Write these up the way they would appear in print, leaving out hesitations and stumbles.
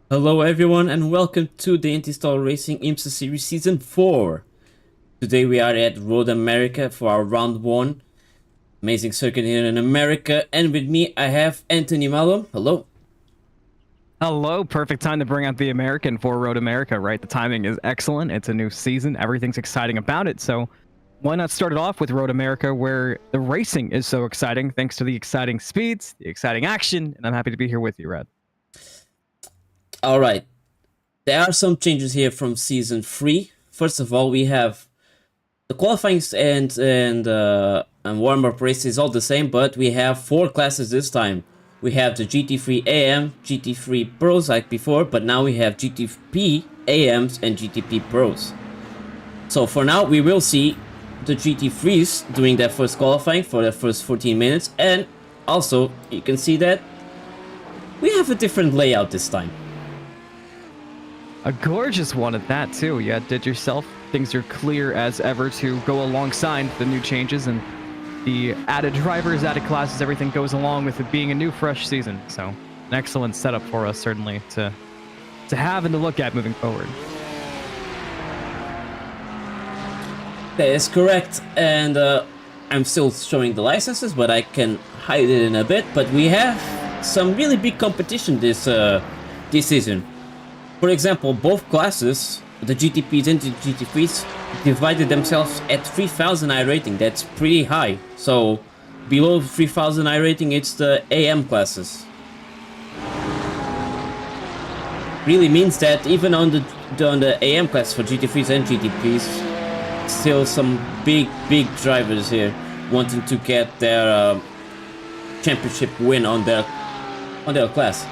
Hello everyone and welcome to the Anti-Stall Racing IMSA Series Season 4. Today we are at Road America for our round 1. Amazing circuit here in America, and with me I have Anthony Malo. Hello. Hello, perfect time to bring out the American for Road America, right? The timing is excellent. It's a new season. Everything's exciting about it. So why not start it off with Road America, where the racing is so exciting thanks to the exciting speeds, the exciting action, and I'm happy to be here with you, Rad. Alright, there are some changes here from Season 3. First of all, we have the qualifying and warm-up races all the same, but we have 4 classes this time. We have the GT3 AM, GT3 Pros like before, but now we have GTP AMs and GTP Pros. So for now, we will see the GT3s doing their first qualifying for the first 14 minutes, and also you can see that we have a different layout this time. A gorgeous one at that, too. You did yourself. Things are clear as ever to go alongside the new changes, and the added drivers, added classes, everything goes along with it being a new, fresh season. So, an excellent setup for us, certainly, to have and to look at moving forward. That is correct, and I'm still showing the licenses, but I can hide it in a bit. But we have some really big competition this season. For example, both classes, the GTPs and the GT3s, divided themselves at 3000 I rating. That's pretty high. So below 3000 I rating, it's the AM classes. Really means that even on the AM class for GT3s and GTPs, still some big drivers here wanting to get their championship win on their class.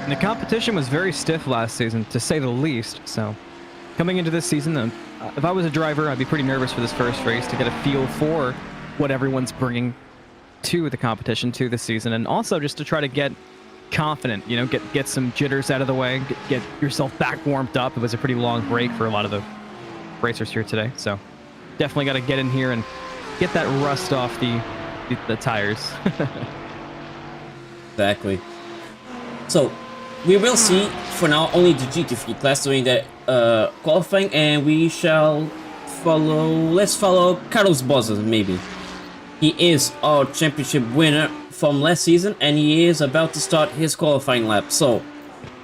And the competition was very stiff last season, to say the least. So, coming into this season, if I was a driver, I'd be pretty nervous for this first race to get a feel for what everyone's bringing to the competition, to the season, and also just to try to get confident, you know, get some jitters out of the way, get yourself back warmed up. It was a pretty long break for a lot of the racers here today, so definitely got to get in here and get that rust off the tires. Exactly. So we will see for now only the GT3 class doing the qualifying, and we shall let's follow Carlos Bozas maybe. He is our championship winner from last season, and he is about to start his qualifying lap. So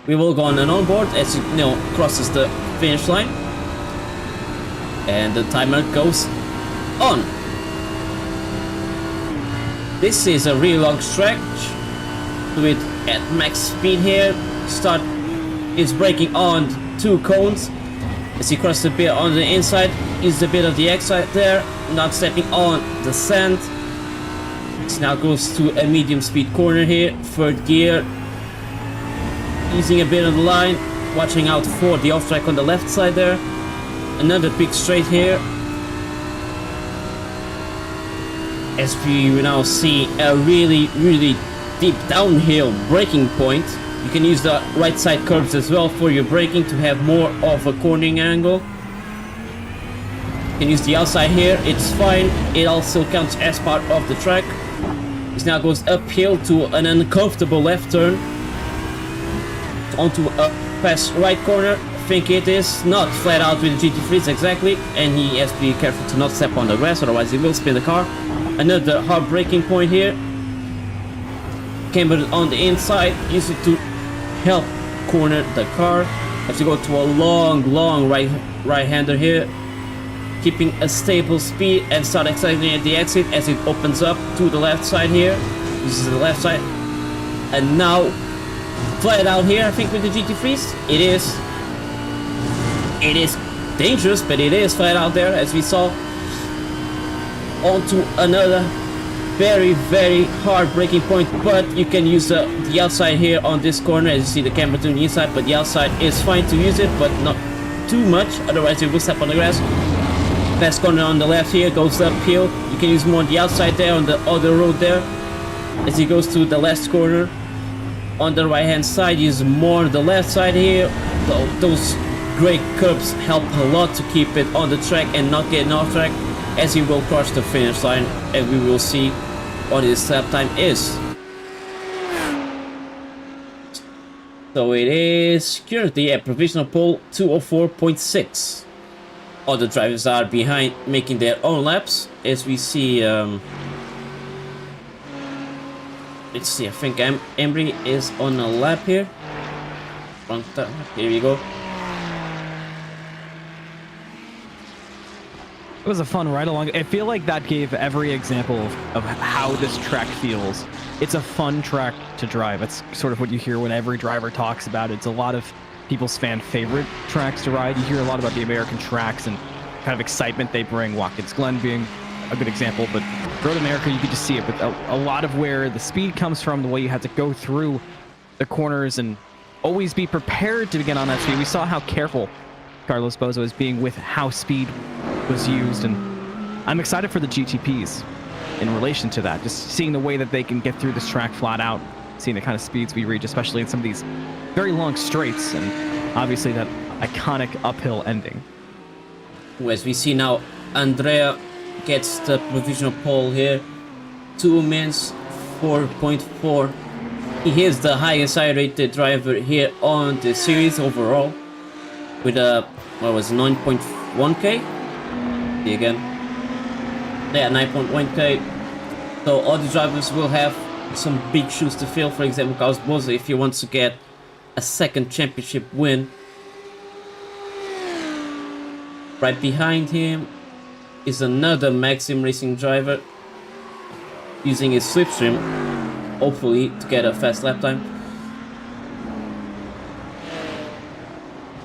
we will go on and onboard as you know crosses the finish line, and the timer goes on. This is a really long stretch. Do it at max speed here. Start is braking on 2 cones as he crosses a bit on the inside, uses a bit of the exit there, not stepping on the sand. This now goes to a medium speed corner here, 3rd gear, easing a bit on the line, watching out for the off track on the left side there. Another big straight here as we now see a really deep downhill braking point. You can use the right side curves as well for your braking to have more of a cornering angle. You can use the outside here, it's fine. It also counts as part of the track. This now goes uphill to an uncomfortable left turn onto a fast right corner. I think it is not flat out with the GT3s exactly, and he has to be careful to not step on the grass, otherwise he will spin the car. Another hard braking point here. Camber on the inside, used it to help corner the car. As you go to a long right-hander here, keeping a stable speed and start accelerating at the exit as it opens up to the left side here. This is the left side, and now flat out here. I think with the GT3s, it is dangerous, but it is flat out there as we saw. Onto another very hard braking point, but you can use the outside here on this corner as you see the camera to the inside, but the outside is fine to use it, but not too much, otherwise it will step on the grass. Last corner on the left here goes uphill. You can use more on the outside there on the other road there. As he goes to the last corner on the right hand side, use more on the left side here. Those great curbs help a lot to keep it on the track and not getting off track, as he will cross the finish line, and we will see what his lap time is. So it is currently at provisional pole 204.6. Other drivers are behind, making their own laps. As we see, let's see, I think Embry is on a lap here. Here we go. It was a fun ride along. I feel like that gave every example of how this track feels. It's a fun track to drive. It's sort of what you hear when every driver talks about it. It's a lot of people's fan favorite tracks to ride. You hear a lot about the American tracks and kind of excitement they bring, Watkins Glen being a good example, but Road America, you get to see it, but a lot of where the speed comes from, the way you had to go through the corners and always be prepared to get on that speed. We saw how careful Carlos Bozo is being with how speed was used, and I'm excited for the GTPs in relation to that, just seeing the way that they can get through this track flat out, seeing the kind of speeds we reach, especially in some of these very long straights, and obviously that iconic uphill ending. As we see now, Andrea gets the provisional pole here, 2 minutes 4.4. He is the highest I-rated driver here on the series overall, with a what was 9.1k. Again, yeah, 9.1k. So all the drivers will have some big shoes to fill. For example, Carlos Bozo, if he wants to get a second championship win. Right behind him is another Maxim Racing driver using his slipstream, hopefully to get a fast lap time.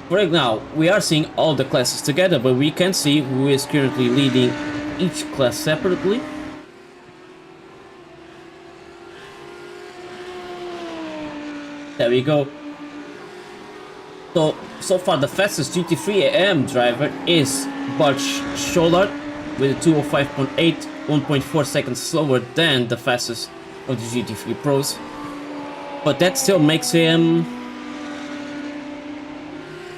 Right now, we are seeing all the classes together, but we can see who is currently leading each class separately. There we go. So far the fastest GT3 AM driver is Bart Schollard with a 205.8, 1.4 seconds slower than the fastest of the GT3 Pros. But that still makes him...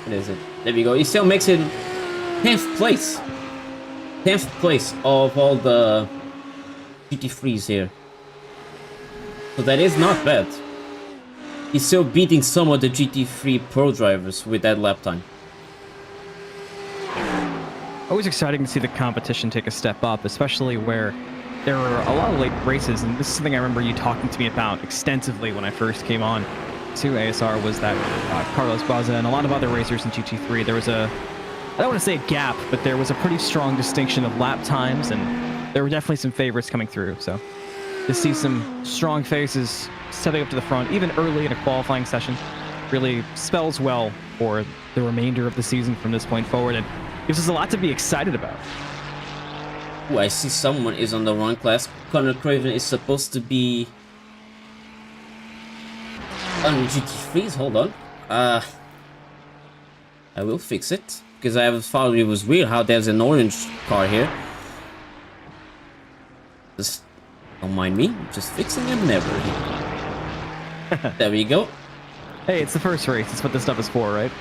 What is it? There we go. He still makes it 10th place. 10th place of all the GT3s here. So that is not bad. He's still beating some of the GT3 Pro drivers with that lap time. Always exciting to see the competition take a step up, especially where there are a lot of late races, and this is something I remember you talking to me about extensively when I first came on to ASR, was that Carlos Baza and a lot of other racers in GT3, there was I don't want to say a gap, but there was a pretty strong distinction of lap times, and there were definitely some favorites coming through. So to see some strong faces stepping up to the front, even early in a qualifying session, really spells well for the remainder of the season from this point forward, and gives us a lot to be excited about. Ooh, I see someone is on the wrong class. Connor Craven is supposed to be on GT3s. Hold on. I will fix it, because I thought it was weird how there's an orange car here. Just don't mind me, just fixing it never. There we go. Hey, it's the first race. That's what this stuff is for, right?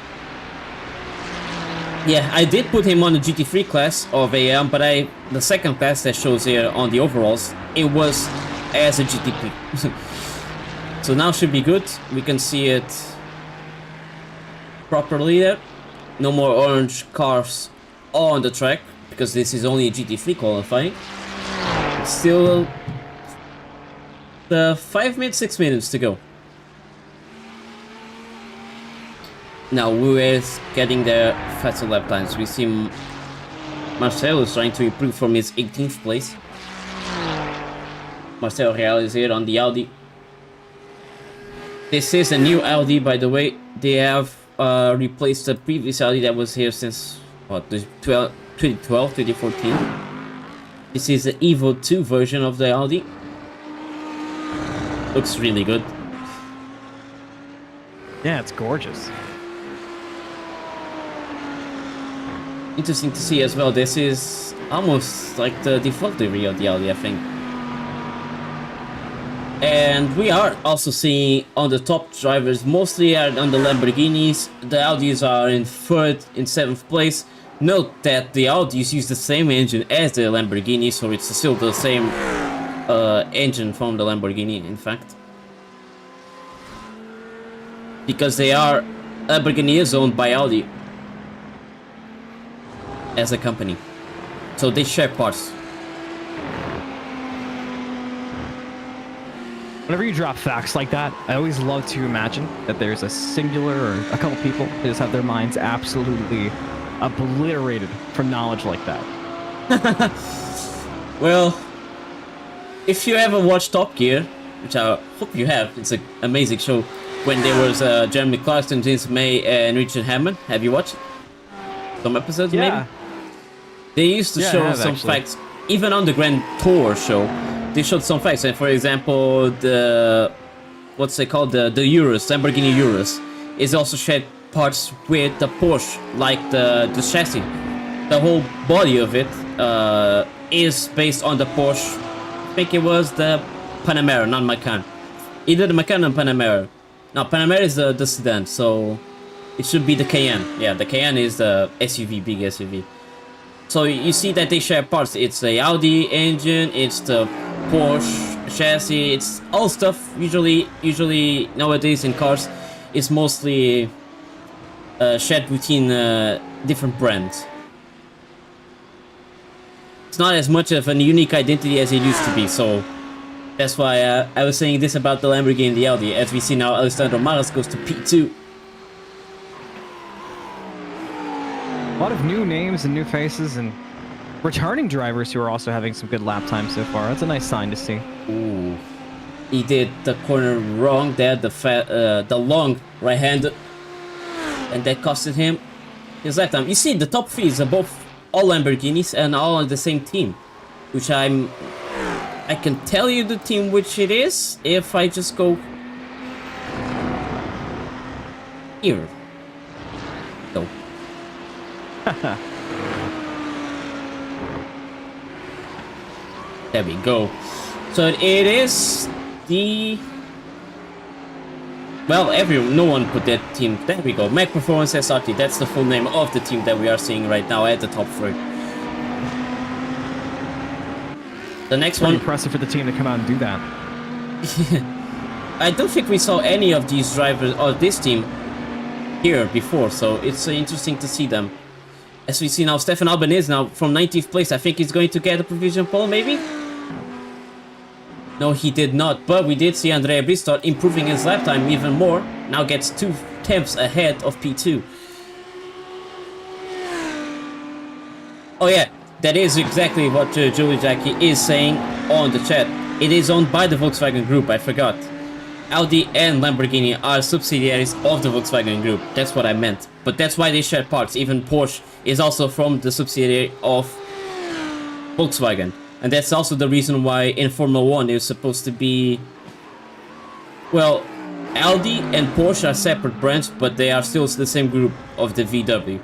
Yeah, I did put him on the GT3 class of AM, but the second class that shows here on the overalls, it was as a GTP. So now should be good. We can see it properly there. No more orange cars on the track, because this is only a GT3 qualifying. Still 5 minutes, 6 minutes to go. Now who is getting the faster lap times? We see Marcelo is trying to improve from his 18th place. Marcelo Real is here on the Audi. This is a new Audi, by the way. They have replaced the previous Audi that was here since what, 2012, 2014. This is the Evo 2 version of the Audi. Looks really good. Yeah, it's gorgeous. Interesting to see as well. This is almost like the default livery of the Audi, I think. And we are also seeing on the top drivers, mostly are on the Lamborghinis. The Audis are in 3rd, in 7th place. Note that the Audis use the same engine as the Lamborghini, so it's still the same engine from the Lamborghini, in fact. Because Lamborghini is owned by Audi as a company, so they share parts. Whenever you drop facts like that, I always love to imagine that there's a singular or a couple people that just have their minds absolutely obliterated from knowledge like that. Well, if you ever watched Top Gear, which I hope you have, it's an amazing show, when there was Jeremy Clarkson, James May, and Richard Hammond. Have you watched some episodes? Yeah. Maybe they used to show some facts, even on the Grand Tour show. They showed some facts, and for example, the what's it called, the Urus, Lamborghini Urus, is also shared parts with the Porsche, like the chassis. The whole body of it is based on the Porsche. I think it was the Panamera, not Macan. Either the Macan or Panamera. No, Panamera is the sedan, so it should be the Cayenne. Yeah, the Cayenne is the SUV, big SUV. So you see that they share parts. It's the Audi engine, it's the Porsche chassis, it's all stuff. Usually nowadays in cars, it's mostly shared between different brands. It's not as much of a unique identity as it used to be, so that's why I was saying this about the Lamborghini and the Audi. As we see now, Alessandro Maras goes to P2. A lot of new names and new faces and returning drivers who are also having some good lap times so far. That's a nice sign to see. Ooh, he did the corner wrong there, the long right-handed, and that costed him his lap time. You see, the top three is both all Lamborghinis and all on the same team, which I can tell you the team which it is if I just go here. No. There we go. So it is the... Well, no one put that team. There we go. Mac Performance SRT. That's the full name of the team that we are seeing right now at the top three. The next one... Impressive for the team to come out and do that. I don't think we saw any of these drivers or this team here before, so it's interesting to see them. As we see now, Stefan Albon is now from 19th place. I think he's going to get a provision pole, maybe? No, he did not, but we did see Andrea Bristol improving his lap time even more. Now gets 2 tenths ahead of P2. Oh yeah, that is exactly what Julie Jackie is saying on the chat. It is owned by the Volkswagen Group, I forgot. Audi and Lamborghini are subsidiaries of the Volkswagen Group. That's what I meant. But that's why they share parts. Even Porsche is also from the subsidiary of Volkswagen. And that's also the reason why in Formula 1 it's supposed to be... Well, Audi and Porsche are separate brands, but they are still the same group of the VW.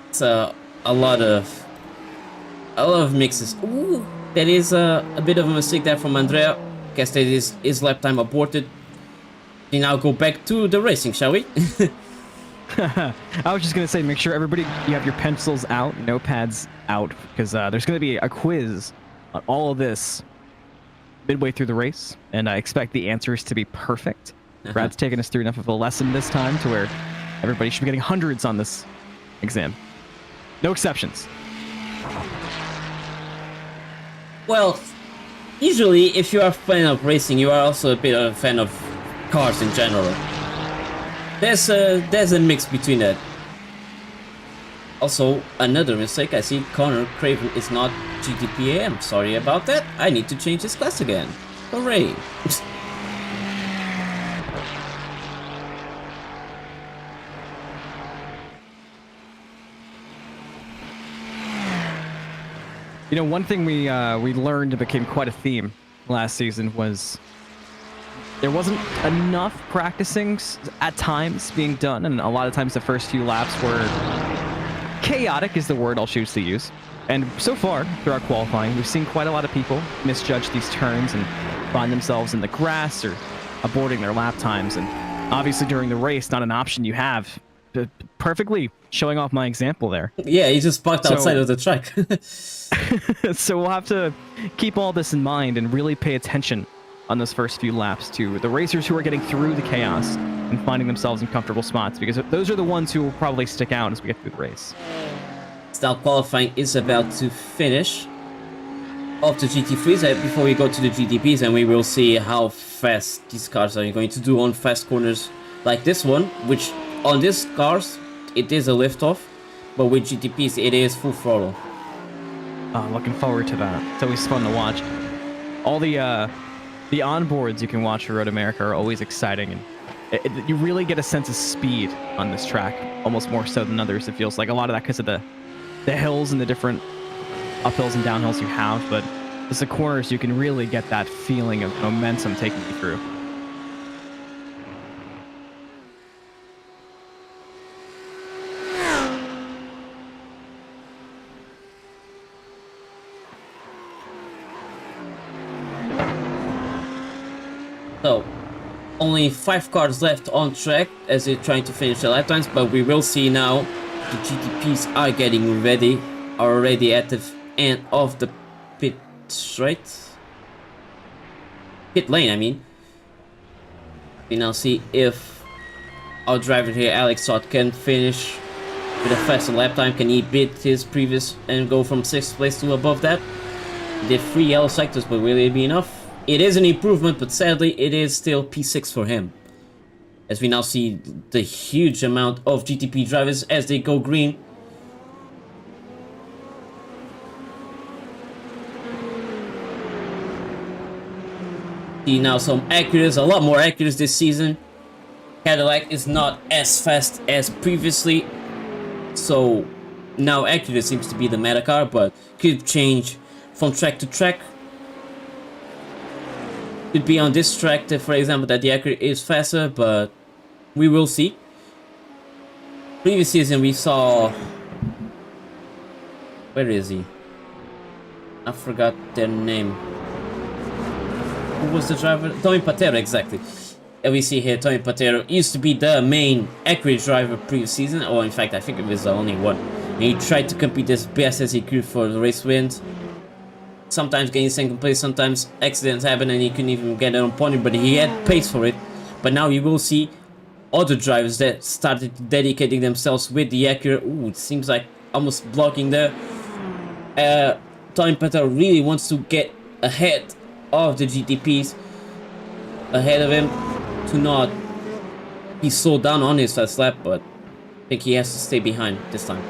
It's a lot of mixes. Ooh, that is a bit of a mistake there from Andrea. Guess that is his lap time aborted. We now go back to the racing, shall we? I was just going to say, make sure everybody, you have your pencils out, notepads out, because there's going to be a quiz on all of this midway through the race, and I expect the answers to be perfect. Brad's taken us through enough of a lesson this time to where everybody should be getting hundreds on this exam. No exceptions. Well, usually if you are a fan of racing, you are also a bit of a fan of cars in general. There's a mix between that. Also, another mistake, I see Connor Craven is not GTPAM. Sorry about that. I need to change his class again. Hooray. You know, one thing we learned and became quite a theme last season was there wasn't enough practicing at times being done, and a lot of times the first few laps were chaotic is the word I'll choose to use. And so far, throughout qualifying, we've seen quite a lot of people misjudge these turns and find themselves in the grass or aborting their lap times. And obviously during the race, not an option you have. Perfectly showing off my example there. Yeah, he just parked outside of the track. So we'll have to keep all this in mind and really pay attention on those first few laps to the racers who are getting through the chaos and finding themselves in comfortable spots, because those are the ones who will probably stick out as we get through the race. Now qualifying is about to finish of the GT3s before we go to the GTPs, and we will see how fast these cars are going to do on fast corners like this one, which on these cars it is a lift-off, but with GTPs it is full throttle. Looking forward to that. It's always fun to watch. All the onboards you can watch for Road America are always exciting, and you really get a sense of speed on this track, almost more so than others. It feels like a lot of that because of the hills and the different uphills and downhills you have, but as the corners you can really get that feeling of momentum taking you through. So, only 5 cars left on track as they're trying to finish their lap times, but we will see now the GTPs are getting ready, are already at the end of the pit lane, I mean. We now see if our driver here, Alex Sott, can finish with a faster lap time. Can he beat his previous and go from 6th place to above that? He did 3 yellow sectors, but will it be enough? It is an improvement, but sadly it is still P6 for him. As we now see the huge amount of GTP drivers as they go green. See now some Acuras, a lot more Acuras this season. Cadillac is not as fast as previously, so now Acura seems to be the meta car, but could change from track to track. Could be on this track, that, for example, that the Acura is faster, but we will see. Previous season we saw... Where is he? I forgot their name. Who was the driver? Tony Patero, exactly. And we see here Tony Patero used to be the main Acura driver previous season, or in fact I think it was the only one. And he tried to compete as best as he could for the race wins. Sometimes getting second place, sometimes accidents happen and he couldn't even get it on podium, but he had pace for it. But now you will see other drivers that started dedicating themselves with the Acura. Ooh, it seems like almost blocking there. Tony Patero really wants to get ahead of the GTPs, ahead of him, to not be slowed down on his first lap, but I think he has to stay behind this time.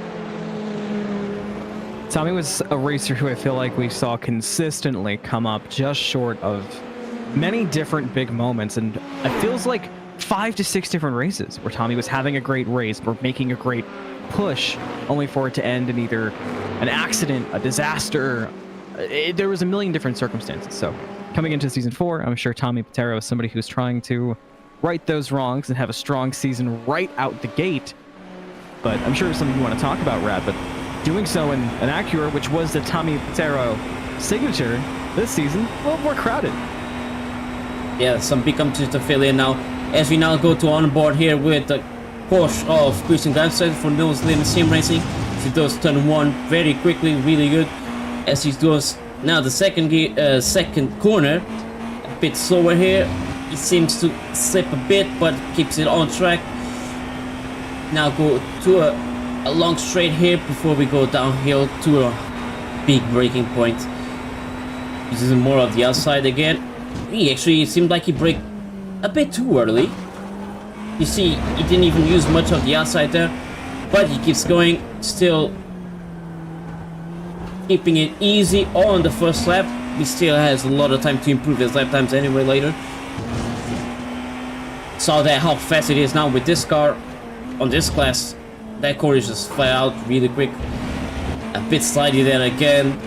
Tommy was a racer who I feel like we saw consistently come up just short of many different big moments, and it feels like 5 to 6 different races where Tommy was having a great race or making a great push, only for it to end in either an accident, a disaster. There was a million different circumstances. So coming into season 4, I'm sure Tommy Patero is somebody who's trying to right those wrongs and have a strong season right out the gate. But I'm sure it's something you want to talk about, Rad, but doing so in an Acura, which was the Tommy Patero signature this season, a little more crowded. Yeah, some big competition to fill in now. As we now go to on board here with the Porsche of Christian Glanstead for Nils Lim Sim Racing. He does turn 1 very quickly, really good. As he goes now the second corner, a bit slower here. He seems to slip a bit, but keeps it on track. Now go to a long straight here before we go downhill to a big braking point. Uses more of the outside again. He actually seemed like he braked a bit too early. You see, he didn't even use much of the outside there, but he keeps going, still keeping it easy on the first lap. He still has a lot of time to improve his lap times anyway later. Saw that how fast it is now with this car on this class. That corner just fly out really quick. A bit slidey there again.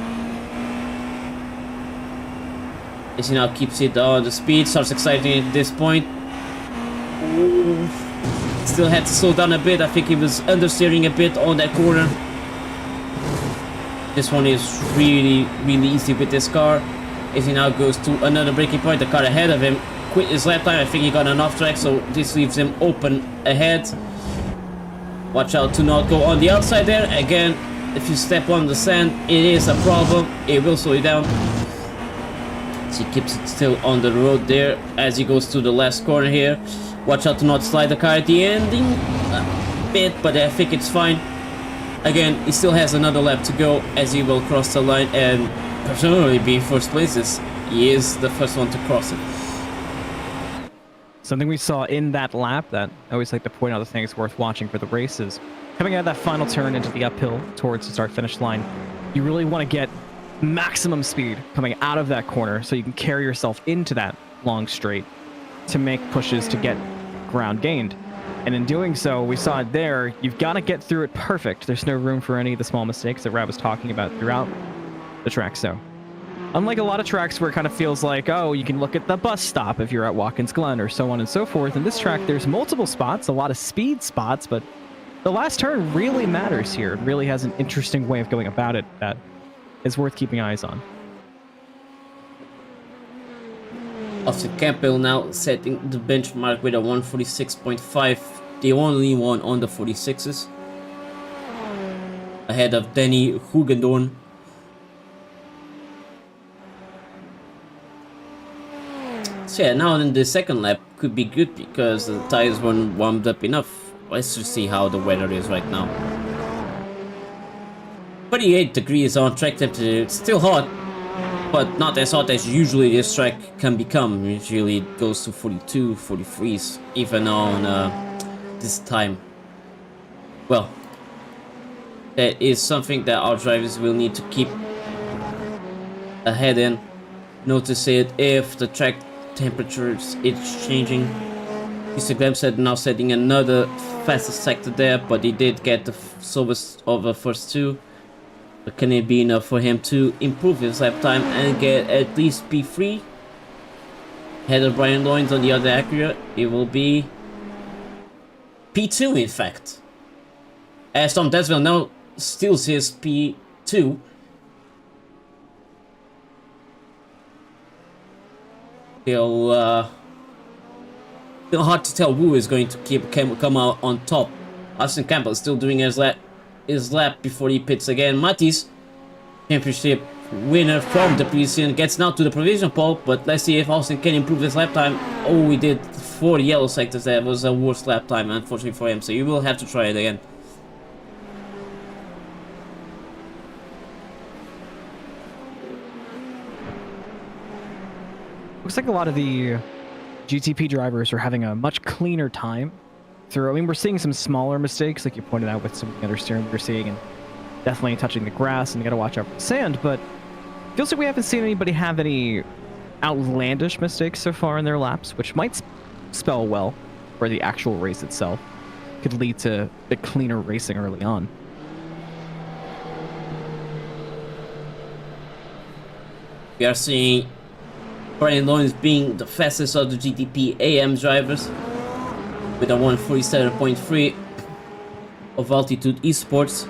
As he now keeps it on the speed, starts exciting at this point. Ooh. Still had to slow down a bit. I think he was understeering a bit on that corner. This one is really easy with this car. As he now goes to another braking point, the car ahead of him quit his lap time. I think he got an off track, so this leaves him open ahead. Watch out to not go on the outside there. Again, if you step on the sand, it is a problem. It will slow you down. So he keeps it still on the road there as he goes to the last corner here. Watch out to not slide the car at the ending a bit, but I think it's fine. Again, he still has another lap to go as he will cross the line and presumably be in first places. He is the first one to cross it. Something we saw in that lap that I always like to point out the things worth watching for the races. Coming out of that final turn into the uphill towards the start-finish line, you really want to get maximum speed coming out of that corner so you can carry yourself into that long straight to make pushes to get ground gained. And in doing so, we saw it there, you've got to get through it perfect. There's no room for any of the small mistakes that Rab was talking about throughout the track. So unlike a lot of tracks where it kind of feels like, oh, you can look at the bus stop if you're at Watkins Glen or so on and so forth. In this track, there's multiple spots, a lot of speed spots, but the last turn really matters here. It really has an interesting way of going about it that is worth keeping eyes on. Austin Campbell now setting the benchmark with a 146.5, the only one on the 46s. Ahead of Danny Hugendorn. So yeah, now in the second lap could be good because the tires weren't warmed up enough. Let's just see how the weather is right now. 38 degrees on track temperature. It's still hot, but not as hot as usually this track can become. Usually it goes to 42, 43s, even on this time. Well, that is something that our drivers will need to keep ahead in. Notice it if the track temperature is changing. Mr. Glam said now setting another fastest sector there, but he did get the slowest of the first two. But can it be enough for him to improve his lap time and get at least P3? Ahead of Brian Loynes on the other Acura, it will be P2 in fact. As Tom Desville now steals his P2. Still hard to tell who is going to come out on top. Austin Campbell is still doing his lap before he pits again. Matis, championship winner from the Parisian, gets now to the provisional pole, but let's see if Austin can improve his lap time. Oh, we did 4 yellow sectors. That was a worse lap time, unfortunately for him, so you will have to try it again. Looks like a lot of the GTP drivers are having a much cleaner time through. I mean, we're seeing some smaller mistakes, like you pointed out with some of the other steering we're seeing, and definitely touching the grass, and you gotta watch out for the sand, but it feels like we haven't seen anybody have any outlandish mistakes so far in their laps, which might spell well for the actual race itself. Could lead to a cleaner racing early on. We are seeing Brian Loynes being the fastest of the GTP AM drivers with a 147.3 of Altitude Esports.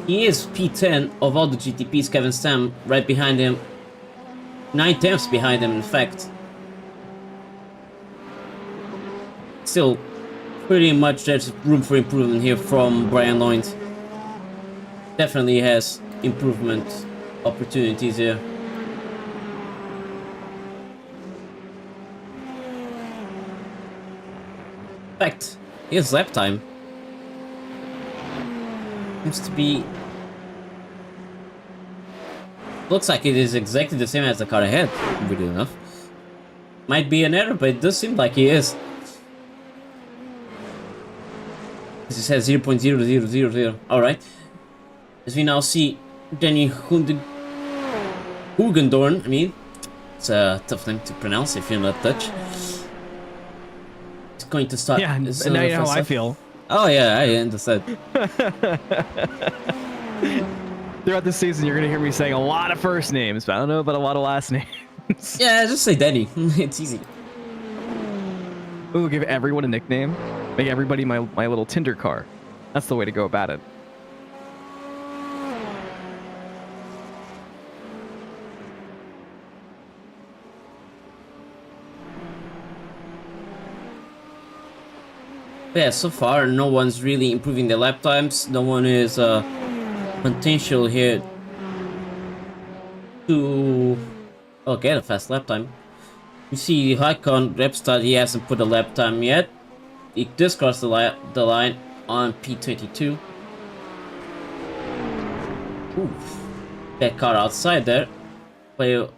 He is P10 of all the GTPs. Kevin Stam right behind him, 9 tenths behind him in fact. Still pretty much there's room for improvement here from Brian Loynes. Definitely has improvement opportunities here. In fact, his lap time seems to be Looks like it is exactly the same as the car ahead, weirdly enough. Might be an error, but it does seem like he is. This says 0.0000. Alright. As we now see Danny Hugendorn, I mean. It's a tough name to pronounce if you're not Dutch. It's going to start. Yeah, and now you know how I feel. Oh yeah, I understand. Throughout the season, you're going to hear me saying a lot of first names, but I don't know about a lot of last names. Yeah, just say Danny. It's easy. Ooh, give everyone a nickname. Make everybody my little Tinder car. That's the way to go about it. Yeah, so far no one's really improving their lap times. No one is potential here to get a fast lap time. You see Haikon Repstad, he hasn't put a lap time yet. He just crossed the line on P22. Oof. That car outside there. But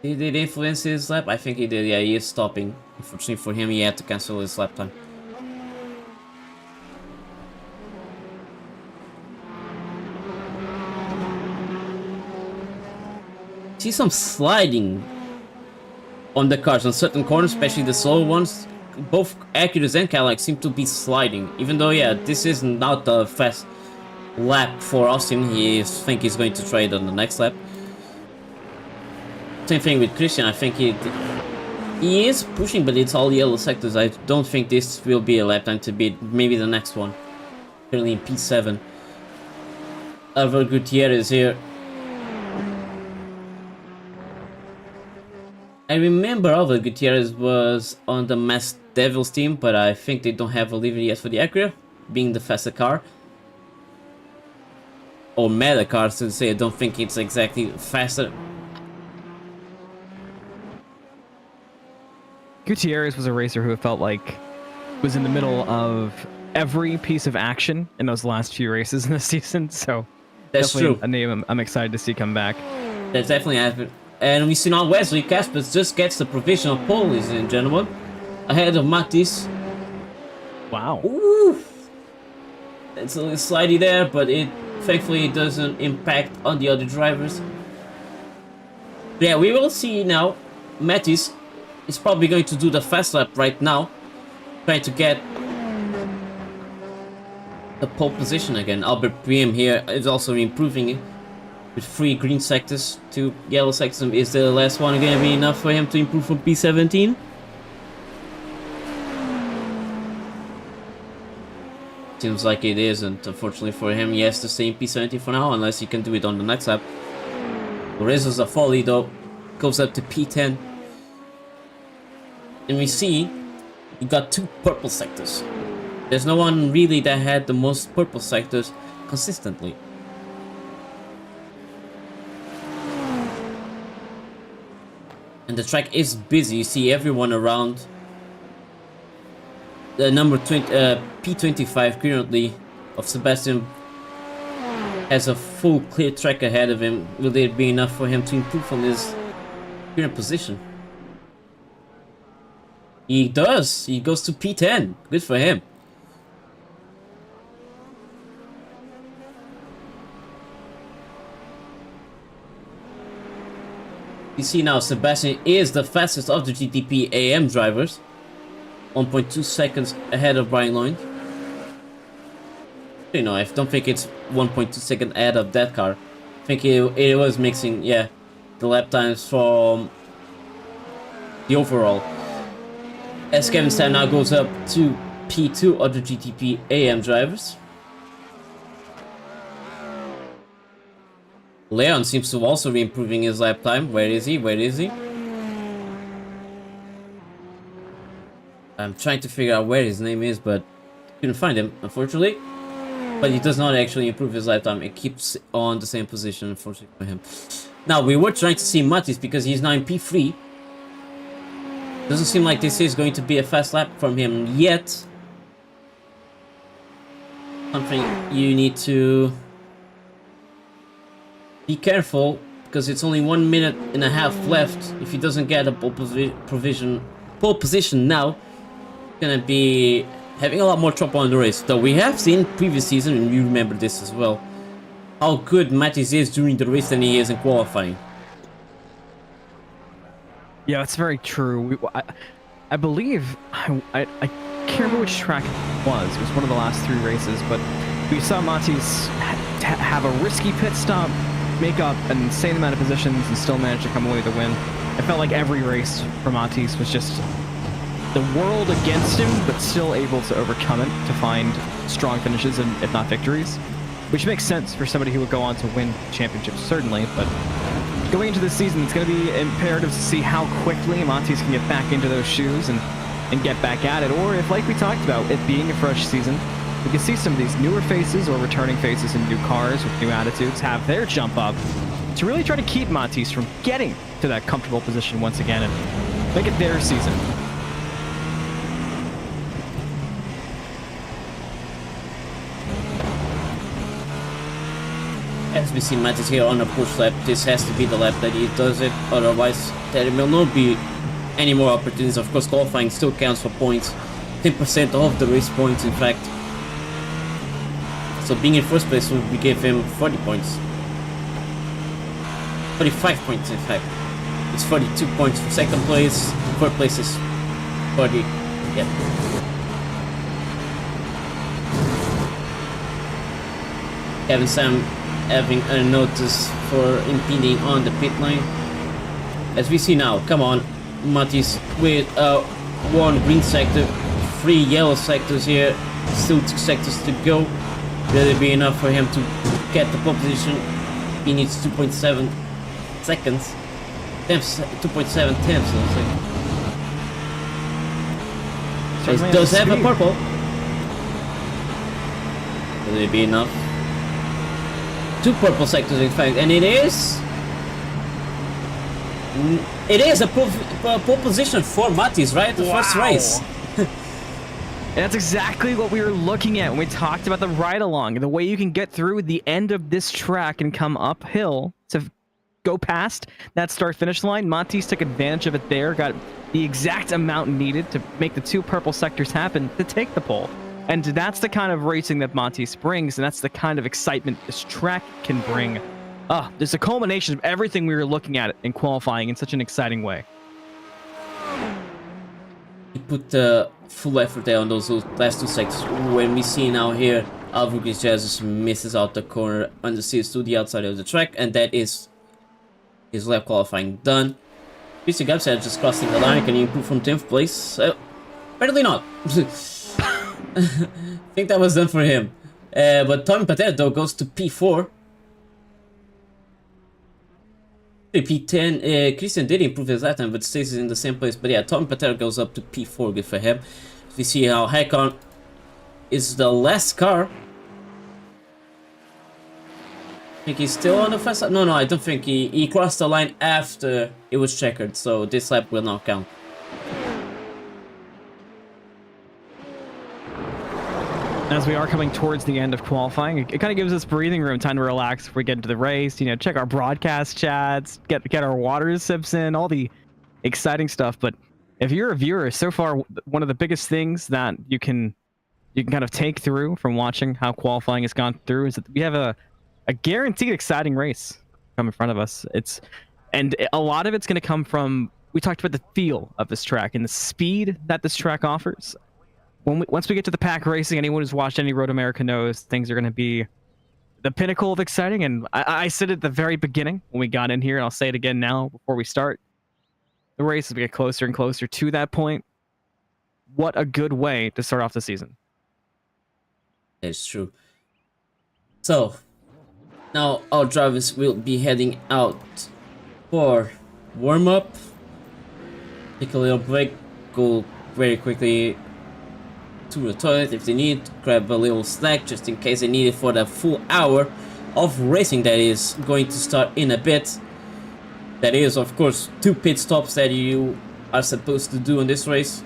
did it influence his lap? I think he did. Yeah, he is stopping. Unfortunately for him, he had to cancel his lap time. See some sliding on the cars on certain corners, especially the slow ones. Both Acuras and Cadillac seem to be sliding, even though yeah, this is not the fast lap for Austin. I think he's going to try it on the next lap. Same thing with Christian. I think he is pushing, but it's all yellow sectors. I don't think this will be a lap time to beat. Maybe the next one. Currently in P7. Alvaro Gutierrez here. I remember Alvaro Gutierrez was on the Masked Devils team, but I think they don't have a livery yet for the Acura, being the faster car. Or meta car, to say. I don't think it's exactly faster. Gutierrez was a racer who felt like was in the middle of every piece of action in those last few races in the season, so that's definitely true. A name I'm excited to see come back. That's definitely happened. And we see now Wesley Caspers just gets the provisional pole, ladies and gentlemen, ahead of Matis. Wow. Ooh. It's a little slidey there, but thankfully it doesn't impact on the other drivers. But yeah, we will see now. Matis is probably going to do the fast lap right now, trying to get the pole position again. Albert Priem here is also improving it. With 3 green sectors, 2 yellow sectors. Is the last one going to be enough for him to improve from P17? Seems like it isn't. Unfortunately for him, he has to stay in P17 for now, unless he can do it on the next lap. Lorenzo Zaffoli, though, goes up to P10. And we see he got 2 purple sectors. There's no one really that had the most purple sectors consistently. And the track is busy. You see everyone around. The number P25 currently of Sebastian has a full clear track ahead of him. Will it be enough for him to improve from his current position? He does. He goes to P10. Good for him. You see now Sebastian is the fastest of the GTP AM drivers. 1.2 seconds ahead of Brian Lloyd. You know, I don't think it's 1.2 second ahead of that car. I think it was mixing, yeah, the lap times from the overall. As Kevin Stan now goes up to P2 of the GTP AM drivers. Leon seems to also be improving his lap time. Where is he? Where is he? I'm trying to figure out where his name is, but couldn't find him, unfortunately. But he does not actually improve his lap time. It keeps on the same position, unfortunately for him. Now, we were trying to see Matis because he's now in P3. Doesn't seem like this is going to be a fast lap from him yet. Something you need to be careful because it's only 1.5 minutes left. If he doesn't get a pole position now, gonna be having a lot more trouble on the race. Though we have seen previous season, and you remember this as well, how good Mattis is during the race than he is in qualifying. Yeah, that's very true. I believe I can't remember which track it was. It was one of the last 3 races, but we saw Mattis have a risky pit stop, make up an insane amount of positions, and still manage to come away with the win. I felt like every race for Mattis was just the world against him, but still able to overcome it to find strong finishes and if not victories, which makes sense for somebody who would go on to win championships, certainly. But going into this season, it's going to be imperative to see how quickly Mattis can get back into those shoes and get back at it, or if, like we talked about, it being a fresh season, we can see some of these newer faces or returning faces in new cars with new attitudes have their jump up to really try to keep Mattis from getting to that comfortable position once again and make it their season. As we see Mattis here on a push lap, this has to be the lap that he does it, otherwise there will not be any more opportunities. Of course, qualifying still counts for points, 10% of the race points in fact. So being in first place we gave him 40 points. 45 points in fact. It's 42 points for second place, third place is 40, yeah. Kevin Sam having a notice for impeding on the pit lane. As we see now, come on, Mattis with 1 green sector, 3 yellow sectors here, still 2 sectors to go. Will it be enough for him to get the pole position? He needs 2.7 seconds. 2.7 tenths, let's say. He does have a purple. Will it be enough? 2 purple sectors in fact, and it is a pole position for Mattis, right? The first race. That's exactly what we were looking at when we talked about the ride-along. The way you can get through the end of this track and come uphill to go past that start-finish line. Mattis took advantage of it there, got the exact amount needed to make the 2 purple sectors happen to take the pole. And that's the kind of racing that Mattis brings, and that's the kind of excitement this track can bring. There's a culmination of everything we were looking at in qualifying in such an exciting way. He put the full effort there on those last 2 sectors. When we see now here, Alvarez just misses out the corner on the seats to the outside of the track, and that is his lap qualifying done. Christian Gabsad just crossing the line. Can he improve from 10th place? Apparently not. I think that was done for him. But Tommy Patel though goes to P4. P10, Christian did improve his lap time, but stays in the same place. But yeah, Tommy Patel goes up to P4, good for him. We see how Hakon is the last car. I think he's still on the fast lap. No, I don't think he crossed the line after it was checkered, so this lap will not count. As we are coming towards the end of qualifying, it kind of gives us breathing room, time to relax before we get into the race, check our broadcast chats, get our water sips in, all the exciting stuff. But if you're a viewer, so far, one of the biggest things that you can kind of take through from watching how qualifying has gone through is that we have a guaranteed exciting race come in front of us. And a lot of it's going to come from, we talked about the feel of this track and the speed that this track offers. Once we get to the pack racing, anyone who's watched any Road America knows things are going to be the pinnacle of exciting. And I said at the very beginning when we got in here, and I'll say it again now before we start, the race as we get closer and closer to that point. What a good way to start off the season. It's true. So now our drivers will be heading out for warm-up. Take a little break, go very quickly to the toilet if they need, grab a little snack just in case they need it for the full hour of racing that is going to start in a bit. That is, of course, 2 pit stops that you are supposed to do in this race.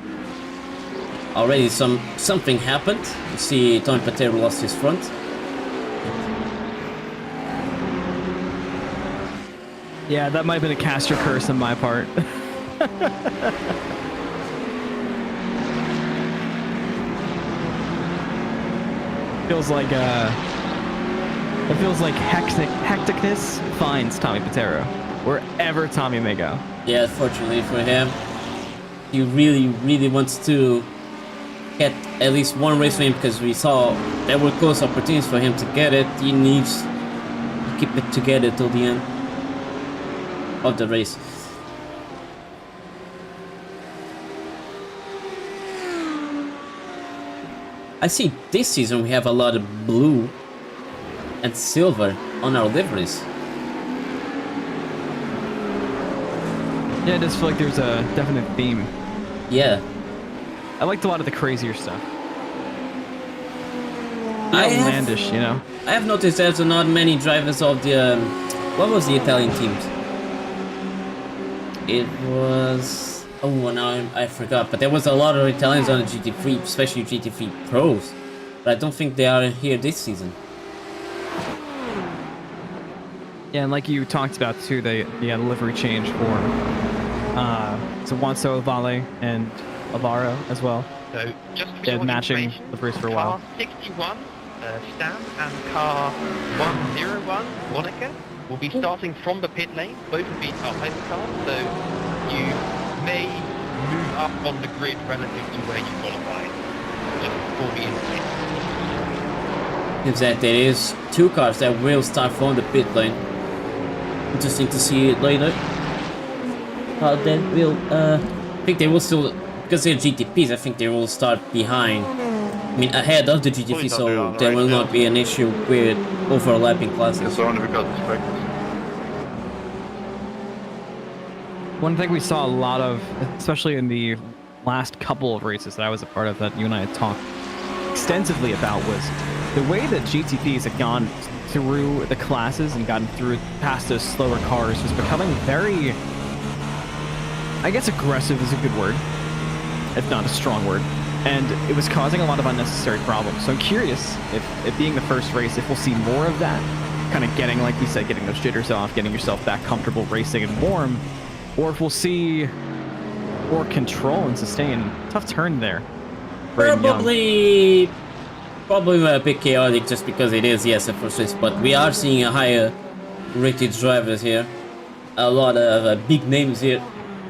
Already something happened. You see Tony Pater lost his front. Yeah, that might have been a caster curse on my part. feels like it feels like hecticness finds Tommy Patero wherever Tommy may go. Yeah, fortunately for him, he really wants to get at least one race win because we saw there were close opportunities for him to get it. He needs to keep it together till the end of the race. I see this season we have a lot of blue and silver on our liveries. Yeah, it does feel like there's a definite theme. Yeah. I liked a lot of the crazier stuff. I Outlandish, you know. I have noticed there's not many drivers of the what was the Italian teams? It was now I forgot, but there was a lot of Italians on the GT3, especially GT3 Pros. But I don't think they are here this season. Yeah, and like you talked about too, they had a livery change for so Wanso Vale and Alvaro as well. So just for They had your matching information, liveries for a while. Car 61, Stan, and car 101, Monica, will be starting from the pit lane. Both will be hypercars, so you may move up on the grid relative to where you qualified. Just before the end. Seems that there is two cars that will start from the pit lane. Interesting to see it later. How that will I think they will still, because they're GTPs, I think they will start behind, I mean ahead of the GTP, so there will not be an issue with overlapping classes. One thing we saw a lot of, especially in the last couple of races that I was a part of that you and I had talked extensively about, was the way that GTPs had gone through the classes and gotten through past those slower cars was becoming very, I guess aggressive is a good word, if not a strong word, and it was causing a lot of unnecessary problems. So I'm curious if it being the first race, if we'll see more of that, kind of getting, like we said, getting those jitters off, getting yourself back comfortable racing and warm, or if we'll see more control and sustain. Tough turn there. Probably a bit chaotic just because it is, yes, a first race, but we are seeing a higher rated drivers here. A lot of big names here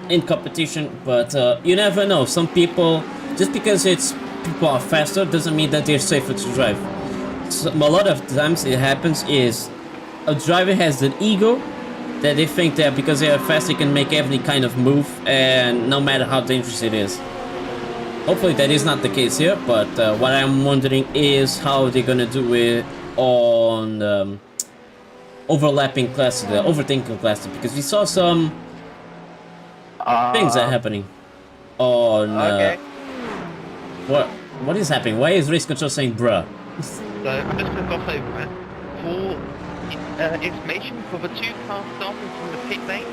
in competition, but you never know. Some people, just because people are faster doesn't mean that they're safer to drive. So, a lot of times it happens is a driver has an ego that they think that because they are fast they can make every kind of move, and no matter how dangerous it is. Hopefully that is not the case here, but what I'm wondering is how they're gonna do it on overlapping classes, the overthinking classes, because we saw some things are happening on Okay. what is happening? Why is race control saying bruh? So I'm just going to gloss over it. For information, for the two cars starting from the pit lane,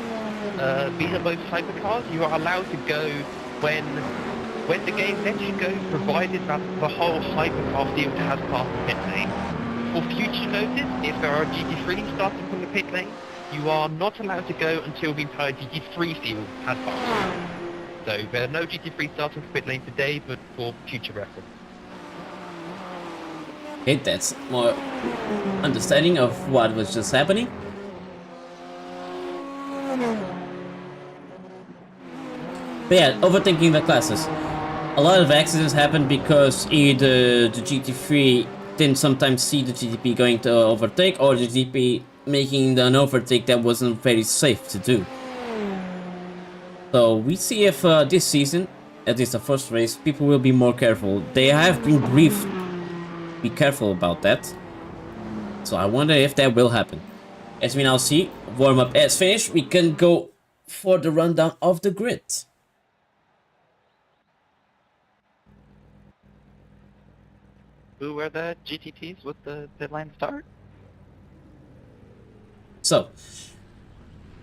these are both hypercars. You are allowed to go when the game lets you go, provided that the whole hypercar field has passed the pit lane. For future notice, if there are GT3 starting from the pit lane, you are not allowed to go until the entire GT3 field has passed. So there are no GT3 starting from pit lane today, but for future reference. Okay, that's more understanding of what was just happening. But yeah, overthinking the classes. A lot of accidents happen because either the GT3 didn't sometimes see the GTP going to overtake, or the GTP making an overtake that wasn't very safe to do. So we see if this season, at least the first race, people will be more careful. They have been briefed, be careful about that. So I wonder if that will happen. As we now see, warm-up is finished, we can go for the rundown of the grid. Who were the GTPs with the deadline start? So,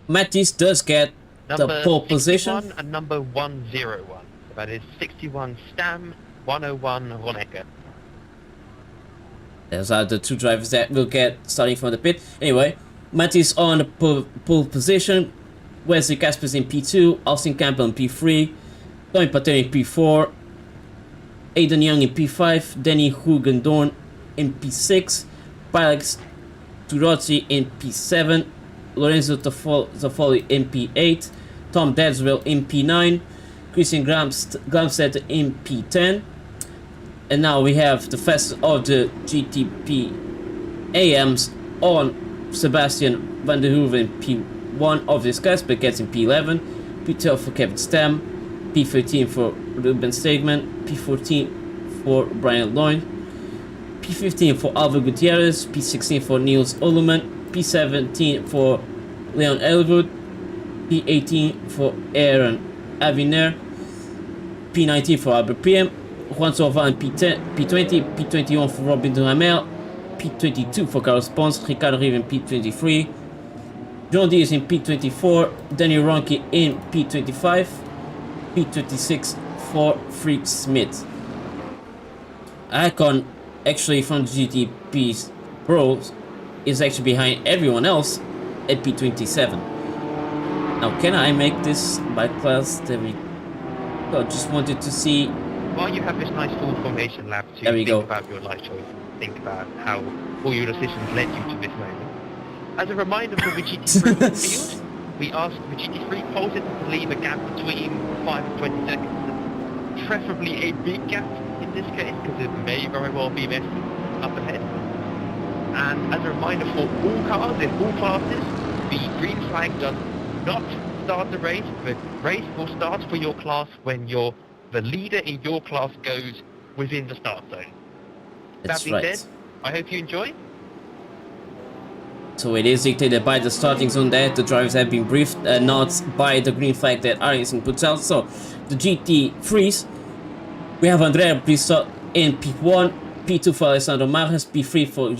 Mattis does get Number the pole position. 61 and number 101. So that is 61 Stam, 101 Roneka. Those are the two drivers that will get starting from the pit. Anyway, Mattis on the pole position, Wesley Caspers in P2, Austin Campbell in P3, Tony Pater in P4, Aidan Young in P5, Danny Hugendorn in P6, Pilex Turozzi in P7, Lorenzo Zaffoli in P8, Tom Dadswell in P9, Christian Glamstedt in P10, and now we have the fastest of the GTP AMs on Sebastian van der Hoeven in P1 of this class, but gets in P11, P12 for Kevin Stam, P13 for Ruben Stegman, P14 for Brian Loyne, P15 for Alvaro Gutierrez, P16 for Niels Oluman, P17 for Leon Elwood, P18 for Aaron Aviner, P19 for Albert Priem, Juan Sova in P10, P20, P21 for Robin Duhamel, P22 for Carlos Pons, Ricardo Riva in P23, John Diaz in P24, Daniel Ronke in P25, P26 for Freak Smith. Icon actually from the GTP Pros is actually behind everyone else at P27. Now can I make this by class? There we go. Just wanted to see. While you have this nice full formation lab to There we think go. about your life choice, think about how all your decisions led you to this moment. As a reminder for the GT3 field, we ask the GT3 pollsters to leave a gap between 5 and 20 seconds. Preferably a big gap in this case, because it may very well be messy up ahead. And as a reminder for all cars in all classes, the green flag does not start the race. The race will start for your class when the leader in your class goes within the start zone. That's That being right. said, I hope you enjoy. So it is dictated by the starting zone that the drivers have been briefed, not by the green flag that Arneson puts out. So the GT3s, we have Andrea Brissot in P1, P2 for Alessandro Marras, P3 for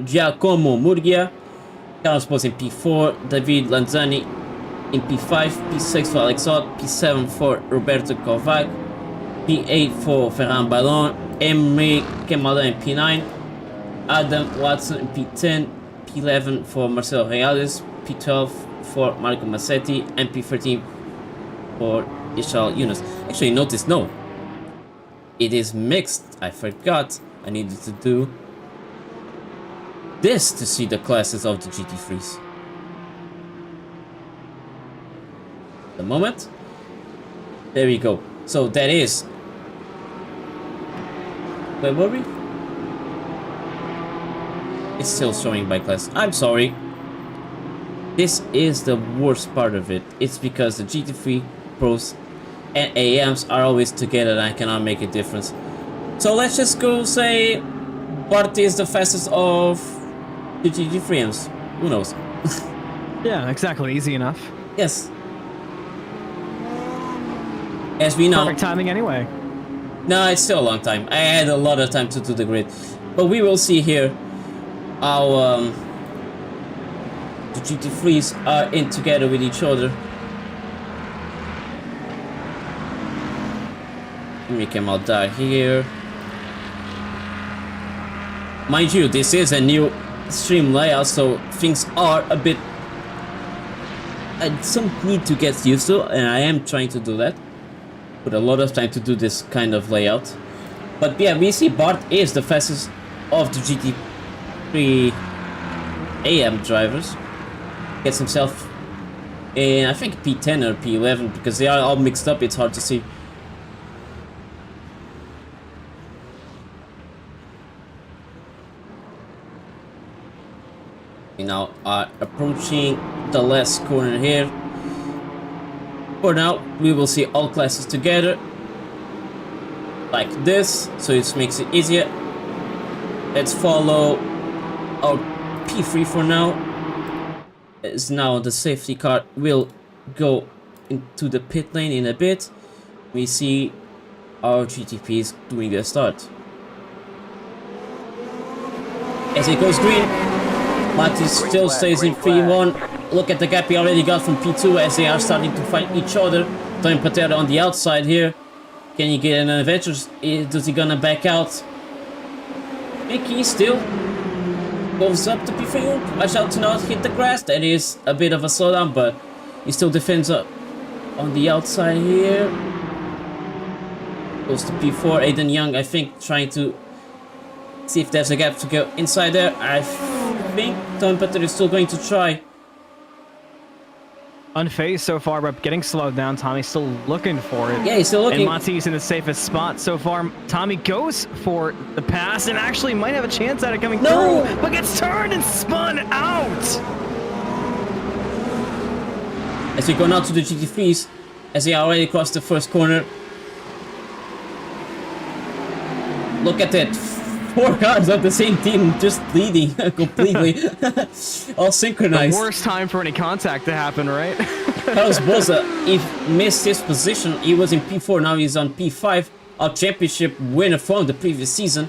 Giacomo Murgia, Carlos Pons in P4, David Lanzani in P5, P6 for Alex Ott, P7 for Roberto Kovac, P8 for Ferran Ballon, Emery Kemalin in P9, Adam Watson in P10, P11 for Marcelo Reales, P12 for Marco Massetti, and P13 for Ishal Yunus. Actually, notice, no. It is mixed. I forgot. I needed to do this to see the classes of the GT3s. The moment. There we go. So that is. Where were we? It's still showing by class. I'm sorry. This is the worst part of it. It's because the GT3 Pros and AMs are always together and I cannot make a difference. So let's just go say what is the fastest of the GT3Ms. Who knows? Yeah, exactly. Easy enough. Yes. As we know. Perfect timing anyway. No, it's still a long time. I had a lot of time to do the grid. But we will see here how the GT3s are in together with each other. We can all die here. Mind you, this is a new stream layout, so things are a bit... some need to get used to, and I am trying to do that. Put a lot of time to do this kind of layout. But yeah, we see Bart is the fastest of the GT3 AM drivers. Gets himself in, I think, P10 or P11, because they are all mixed up, it's hard to see. We now are approaching the last corner here. For now, we will see all classes together like this, so it makes it easier. Let's follow our P3 for now. As now the safety car will go into the pit lane in a bit. We see our GTPs doing their start. As it goes green, Matis still stays in P1. Look at the gap he already got from P2 as they are starting to fight each other. Tony Patera on the outside here. Can he get an advantage? Does he gonna back out? Mickey still. Goes up to P3. Watch out to not hit the grass. That is a bit of a slowdown, but he still defends up on the outside here. Goes to P4. Aiden Young, I think, trying to see if there's a gap to go inside there. I think Tom Petter is still going to try. Unfazed so far, but getting slowed down. Tommy's still looking for it. Yeah, he's still looking. And Monty's in the safest spot so far. Tommy goes for the pass and actually might have a chance at it coming through, but gets turned and spun out. As we go now to the GT3s, as they already crossed the first corner. Look at that. 4 cars of the same team just leading completely. All synchronized. The worst time for any contact to happen, right? Carlos Boza, he missed his position. He was in P4, now he's on P5. Our championship winner from the previous season.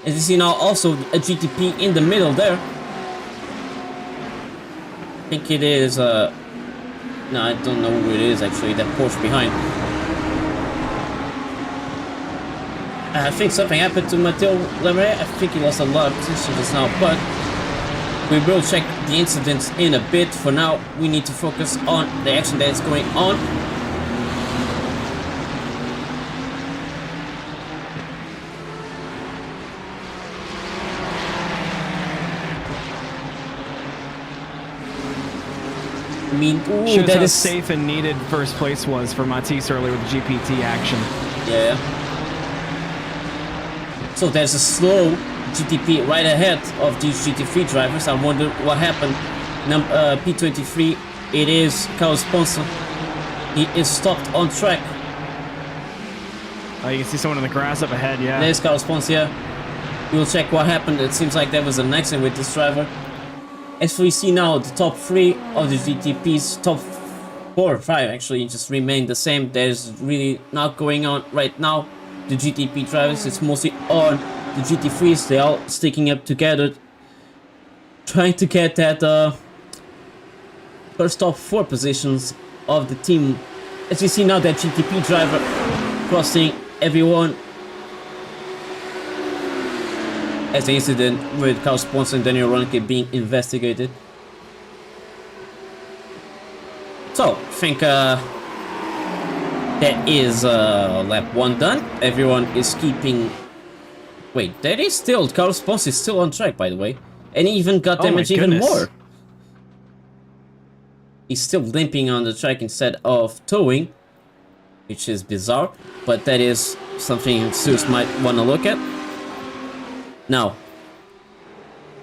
As you see now, also a GTP in the middle there. I think it is, no, I don't know who it is actually, that Porsche behind. I think something happened to Matteo Lemire. I think he lost a lot of position just now, but we will check the incidents in a bit. For now, we need to focus on the action that is going on. I mean, ooh, shows that how is safe and needed first place was for Matisse earlier with the GPT action. Yeah. So there's a slow GTP right ahead of these GT3 drivers. I wonder what happened. P23, it is Carlos Ponce. He is stopped on track. You can see someone in the grass up ahead, yeah. There's Carlos Ponce here. We will check what happened. It seems like there was an accident with this driver. As we see now, the top 3 of the GTPs, top 4 or 5 actually, just remain the same. There's really not going on right now. The GTP drivers, it's mostly on the GT3s. They're all sticking up together, trying to get that first top 4 positions of the team. As you see now, that GTP driver crossing everyone. As the incident with Carlos Ponce and Daniel Ronke being investigated. So, I think that is lap 1 done. Everyone is keeping... Wait, that is still... Carlos Ponce is still on track, by the way. And he even got damaged even more. He's still limping on the track instead of towing. Which is bizarre. But that is something Zeus might want to look at. Now,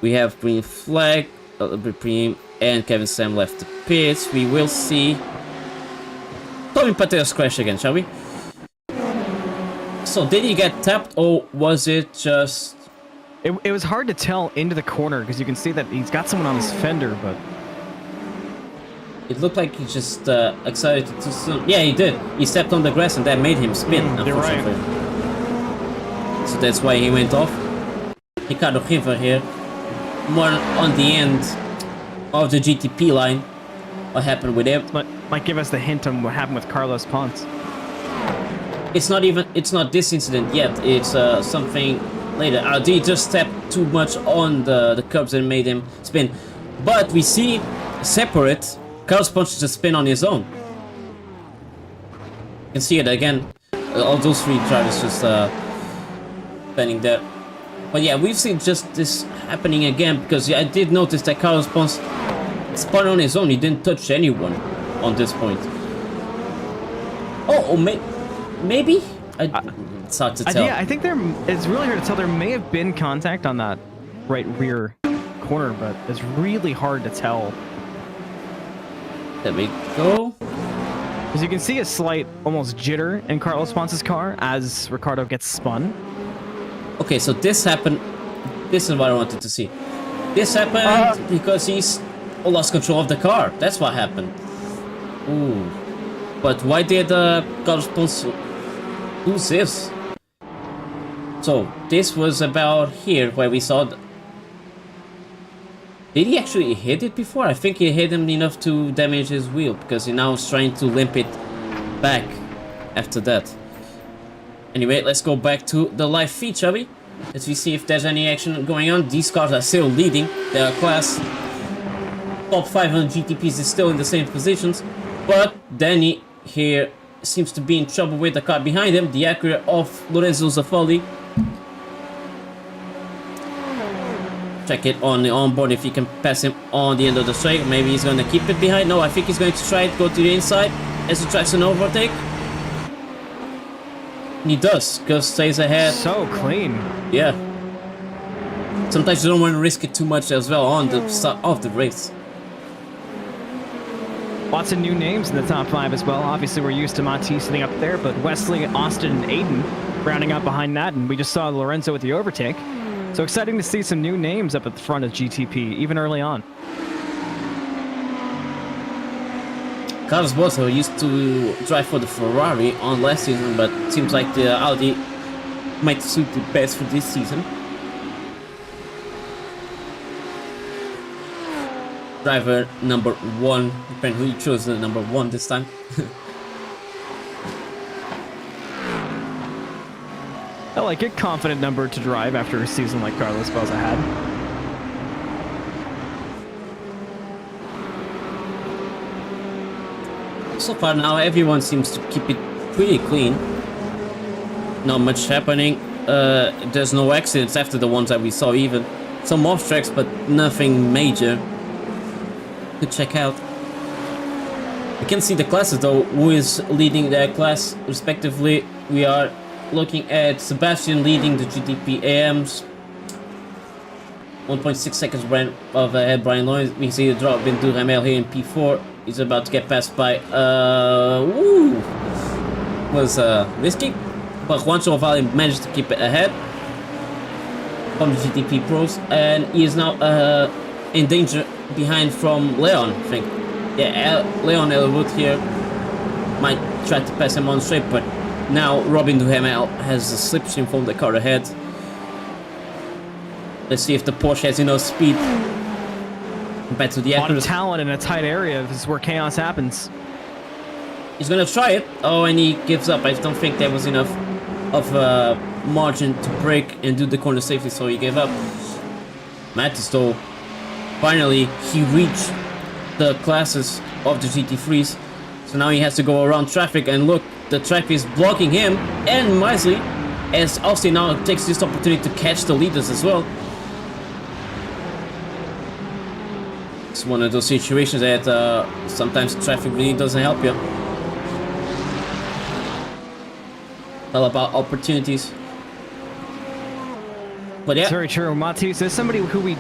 we have green flag, Prime, and Kevin Sam left the pits. We will see Tommy Pateo's crash again, shall we? So, did he get tapped, or was it just... It was hard to tell into the corner, because you can see that he's got someone on his fender, but... It looked like he just accelerated too soon. Yeah, he did. He stepped on the grass, and that made him spin, unfortunately. Right. So that's why he went off. Ricardo Riva here, more on the end of the GTP line. What happened with him? Might give us the hint on what happened with Carlos Ponce. It's not this incident yet. It's something later. He just stepped too much on the curbs and made him spin. But we see separate. Carlos Ponce just spin on his own. You can see it again. All those 3 drivers just spinning there. But yeah, we've seen just this happening again, because I did notice that Carlos Ponce spun on his own. He didn't touch anyone on this point. Maybe? It's hard to tell. Yeah, I think it's really hard to tell. There may have been contact on that right rear corner, but it's really hard to tell. There we go. As you can see a slight almost jitter in Carlos Ponce's car as Ricardo gets spun. Okay, so this happened. This is what I wanted to see. This happened because he's lost control of the car. That's what happened. Ooh. But why did Carlos Ponce lose this? So, this was about here where we saw... Did he actually hit it before? I think he hit him enough to damage his wheel, because he now is trying to limp it back after that. Anyway, let's go back to the live feed, shall we? Let's see if there's any action going on. These cars are still leading their class. Top 500 GTPs is still in the same positions, but Danny here seems to be in trouble with the car behind him, the Acura of Lorenzo Zaffoli. Check it on the onboard if he can pass him on the end of the straight. Maybe he's going to keep it behind. No, I think he's going to try it, go to the inside as he tries an overtake. And he does, because stays ahead. So clean. Yeah. Sometimes you don't want to risk it too much as well on the start of the race. Lots of new names in the top 5 as well. Obviously, we're used to Monty sitting up there, but Wesley, Austin, and Aiden rounding out behind that, and we just saw Lorenzo with the overtake. So exciting to see some new names up at the front of GTP, even early on. Carlos Bosso used to drive for the Ferrari on last season, but it seems like the Audi might suit the best for this season. Driver number 1, depending who you chose the number 1 this time. I like it, confident number to drive after a season like Carlos Bozo had. So far now, everyone seems to keep it pretty clean. Not much happening. There's no accidents after the ones that we saw even. Some off tracks, but nothing major to check out. You can see the classes though, who is leading their class respectively. We are looking at Sebastian leading the GTP AMs. 1.6 seconds ahead Brian Lawrence. We see the drop in Duhamel here in P4. He's about to get passed by was risky, but Juancho Valle managed to keep it ahead from the GTP pros, and he is now in danger behind from Leon, I think. Yeah, Leon Elwood here might try to pass him on straight, but now Robin Duhamel has a slipstream from the car ahead. Let's see if the Porsche has enough speed compared to the A lot of Acura. talent in a tight area. This is where chaos happens. He's gonna try it. Oh, and he gives up. I don't think there was enough of margin to brake and do the corner safely, so he gave up. Mattis though, finally he reached the classes of the GT3s, so now he has to go around traffic, and look, the traffic is blocking him and Misley, as Austin now takes this opportunity to catch the leaders as well. It's one of those situations that sometimes traffic really doesn't help you. All about opportunities. But yeah, It's very true. Matisse is somebody who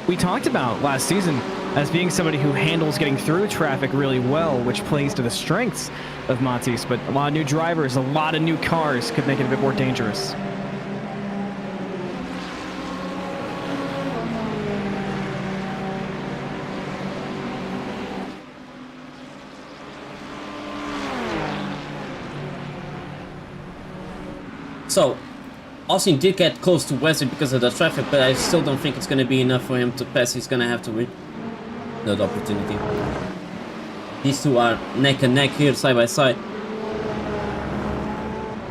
we talked about last season as being somebody who handles getting through traffic really well, which plays to the strengths of Matisse. But a lot of new drivers, a lot of new cars could make it a bit more dangerous. so Austin did get close to Wesley because of the traffic, but I still don't think it's going to be enough for him to pass. He's going to have to win that opportunity. These two are neck and neck here, side by side.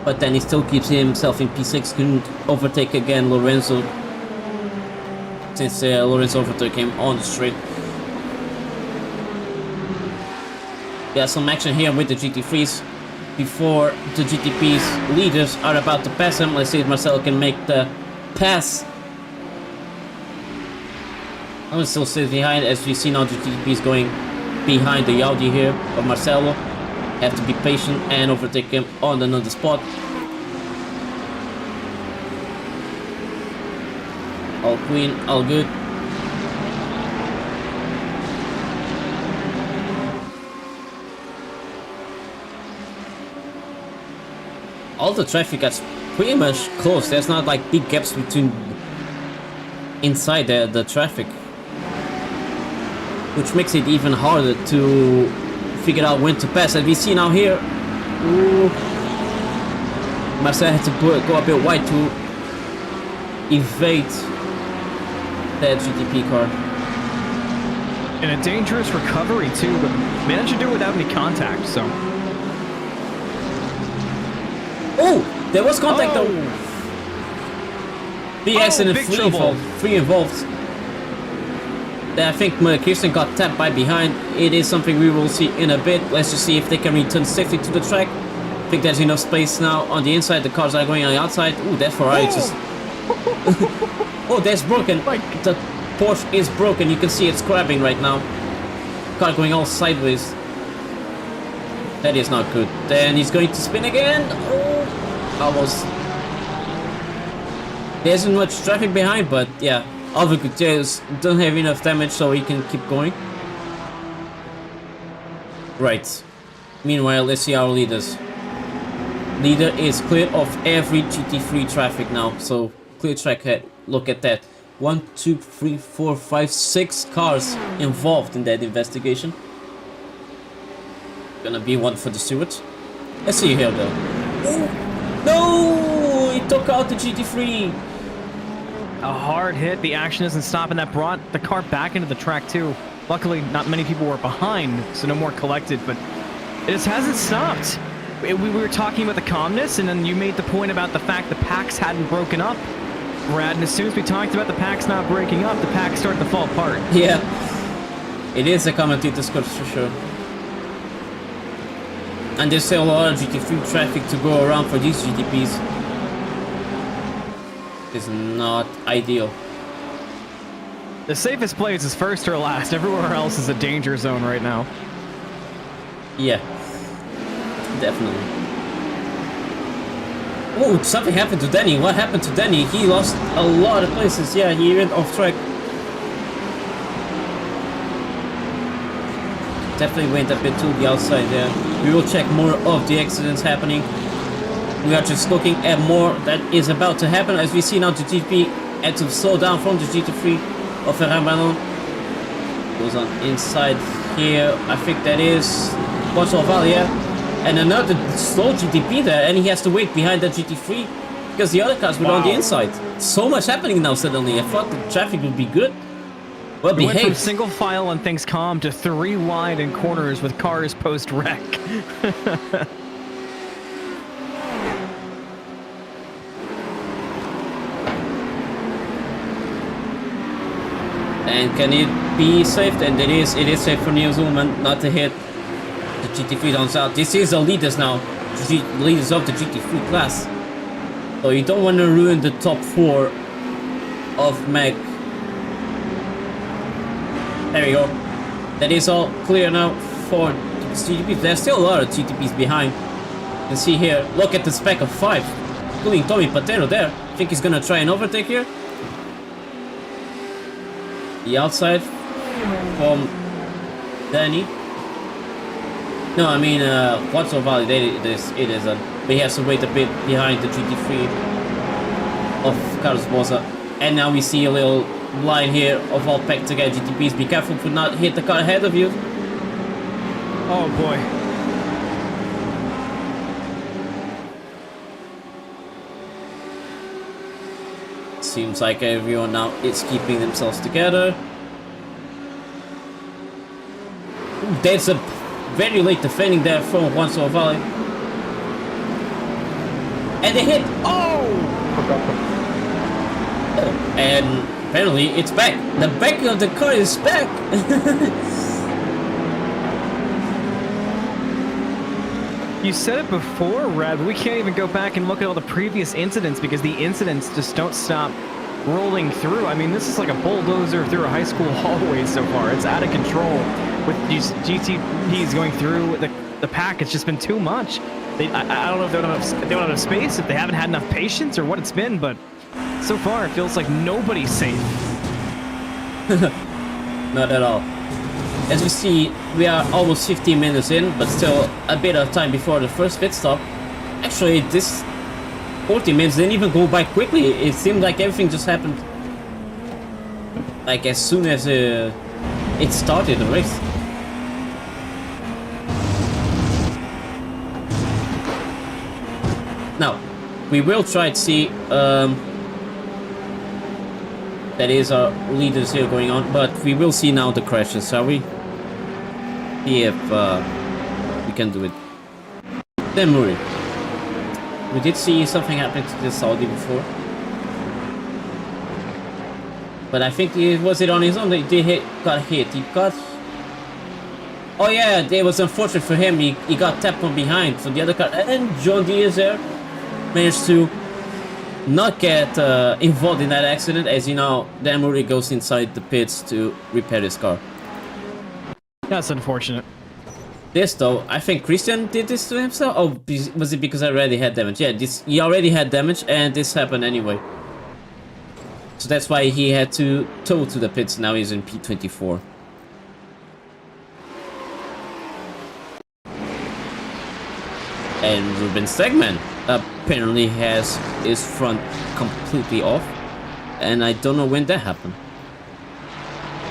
But then he still keeps himself in P6, couldn't overtake again Lorenzo, since Lorenzo overtook him on the straight. Yeah, some action here with the GT3s before the GTP's leaders are about to pass him. Let's see if Marcelo can make the pass. I'm still sitting behind, as we see now the GTP's going behind the Audi here of Marcelo. Have to be patient and overtake him on another spot. All clean, all good. All the traffic gets pretty much close. There's not like big gaps between inside the traffic, which makes it even harder to figure out when to pass. As we see now here, Marcel had to go a bit wide to evade that GTP car. And a dangerous recovery too, but managed to do it without any contact, so. Oh, there was contact though. Big accident, big trouble. three involved. I think Kirsten got tapped by behind. It is something we will see in a bit. Let's just see if they can return safely to the track. I think there's enough space now on the inside. The cars are going on the outside. Ooh, that Ferrari just... Oh, that's broken. The Porsche is broken. You can see it's crabbing right now. Car going all sideways. That is not good. Then he's going to spin again. Oh, almost. There isn't much traffic behind, but yeah, Alvin Gutierrez don't have enough damage, so he can keep going. Right. Meanwhile, let's see our leaders. Leader is clear of every GT3 traffic now, so clear track head. Look at that. 1, 2, 3, 4, 5, 6 cars involved in that investigation. Gonna be one for the steward. Let's see here though. Oh, no! He took out the GT3. A hard hit. The action isn't stopping. That brought the car back into the track too. Luckily, not many people were behind, so no more collected, but it just hasn't stopped. We were talking about the calmness, and then you made the point about the fact the packs hadn't broken up, Brad, and as soon as we talked about the packs not breaking up, the packs started to fall apart. Yeah. It is a commentator's curse for sure. And there's still a lot of GT3 traffic to go around for these GTPs. Is not ideal. The safest place is first or last. Everywhere else is a danger zone right now. Yeah, definitely. Oh, something happened to Danny. What happened to Danny? He lost a lot of places. Yeah, he went off track. Definitely went a bit to the outside there. We will check more of the accidents happening. We are just looking at more that is about to happen. As we see now, the GP had to slow down from the GT3 of Ferran Banon. Goes on inside here. I think that is Porto Valia. And another slow GTP there, and he has to wait behind that GT3 because the other cars were on the inside. So much happening now suddenly. I thought the traffic would be good. Well We went from behaved. single file and things calm to 3 wide in corners with cars post-wreck. And can it be saved? And it is safe for Neil Zullman not to hit the GT3 down south. This is the leaders now, the leaders of the GT3 class. So you don't want to ruin the top 4 of Mag. There we go. That is all clear now for the GTPs. There's still a lot of GTPs behind. You can see here, look at the spec of 5, including Tommy Patero there. I think he's gonna try and overtake here. The outside from Danny. No, I mean, what's so validated it isn't. But he has to wait a bit behind the GT3 of Carlos Bosa. And now we see a little line here of all packed together GTPs. Be careful to not hit the car ahead of you. Oh boy. Seems like everyone now is keeping themselves together. Ooh, there's a very late defending there from Juan Valley. And they hit. Oh! And apparently it's back. The back of the car is back. You said it before, Rad, but we can't even go back and look at all the previous incidents because the incidents just don't stop rolling through. I mean, this is like a bulldozer through a high school hallway so far. It's out of control with these GTPs going through the pack. It's just been too much. I don't know if they don't have enough space, if they haven't had enough patience, or what it's been, but so far it feels like nobody's safe. Not at all. As we see, we are almost 15 minutes in, but still a bit of time before the first pit stop. Actually, this 40 minutes didn't even go by quickly. It seemed like everything just happened like as soon as it started the race. Now, we will try to see that is our leaders here going on, but we will see now the crashes, shall we? See if we can do it. Then Muri. We did see something happen to this Saudi before. But I think was it on his own that he got hit. He got... Oh yeah, it was unfortunate for him. He got tapped from behind. So the other car... And John Deere there managed to not get involved in that accident. As you know, Dan Murray goes inside the pits to repair his car. That's unfortunate. This though, I think Christian did this to himself. Oh, was it because I already had damage? Yeah, he already had damage, and this happened anyway. So that's why he had to tow to the pits. Now he's in P24. And Ruben Stegman apparently has his front completely off, and I don't know when that happened.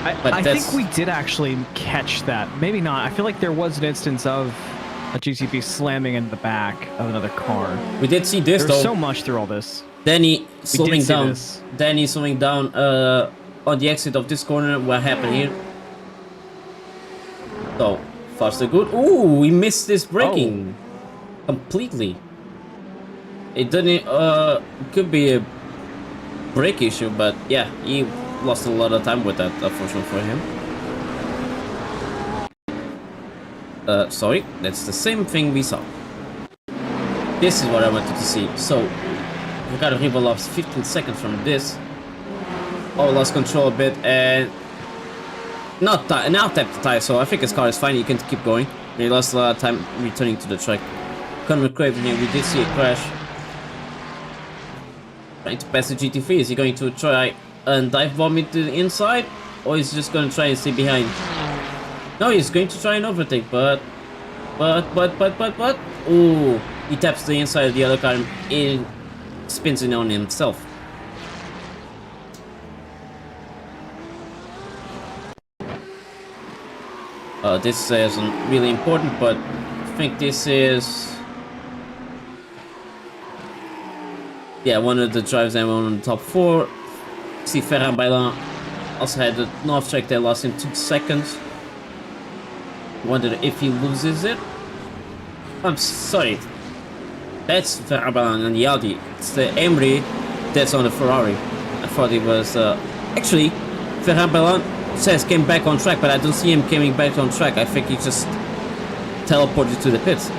I think we did actually catch that. Maybe not. I feel like there was an instance of a GTP slamming into the back of another car. We did see this There's though. so much through all this. Danny slowing down. This. Danny slowing down on the exit of this corner. What happened here? So far so good. Ooh, we missed this braking completely. It didn't. Could be a brake issue, but yeah, he lost a lot of time with that, unfortunately for him. Sorry, that's the same thing we saw. This is what I wanted to see. So, Ricardo Riva lost 15 seconds from this. Oh, lost control a bit and now tapped the tire, so I think his car is fine. He can keep going. He lost a lot of time returning to the track. Conor McCraven here, we did see a crash. Trying to pass the GT3. Is he going to try and dive bomb into the inside, or is he just going to try and stay behind? No, he's going to try and overtake, but ooh, he taps the inside of the other car and spins it on himself. This isn't really important, but I think this is, yeah, one of the drives that were on the top 4. See, Ferran Bailan also had the north track that lost him 2 seconds. Wonder if he loses it. I'm sorry. That's Ferran Bailan on the Audi. It's the Emery that's on the Ferrari. I thought it was... Actually, Ferran Bailan says came back on track, but I don't see him coming back on track. I think he just teleported to the pits.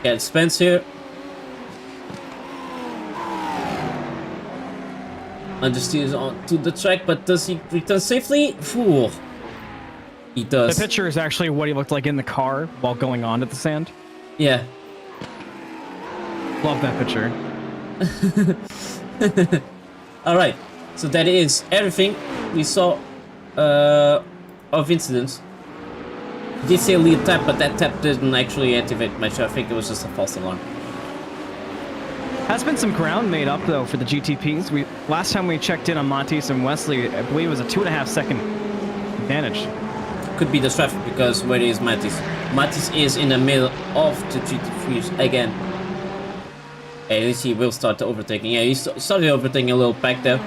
Yeah, Spence here. Understeers onto the track, but does he return safely? Ooh, he does. The picture is actually what he looked like in the car while going on to the sand. Yeah. Love that picture. Alright, so that is everything we saw of incidents. We did see a lead tap, but that tap didn't actually activate much. I think it was just a false alarm. Has been some ground made up though for the GTPs. Last time we checked in on Montes and Wesley, I believe it was a 2.5 second advantage. Could be the traffic, because where is Mattis? Mattis is in the middle of the GT3s again. At least he will start overtaking. Yeah, he started overtaking a little back there.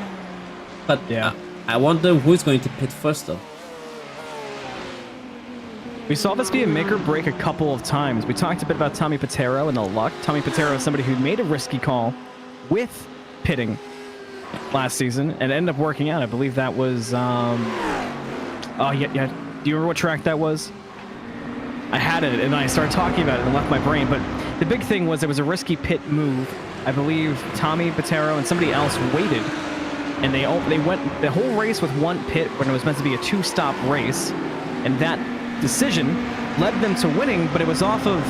But yeah, I wonder who's going to pit first though. We saw this be a make or break a couple of times. We talked a bit about Tommy Patero and the luck. Tommy Patero is somebody who made a risky call with pitting last season and ended up working out. I believe that was, oh yeah. Do you remember what track that was? I had it and I started talking about it and left my brain, but the big thing was there was a risky pit move. I believe Tommy Patero and somebody else waited, and they went the whole race with one pit when it was meant to be a 2-stop race, and that decision led them to winning, but it was off of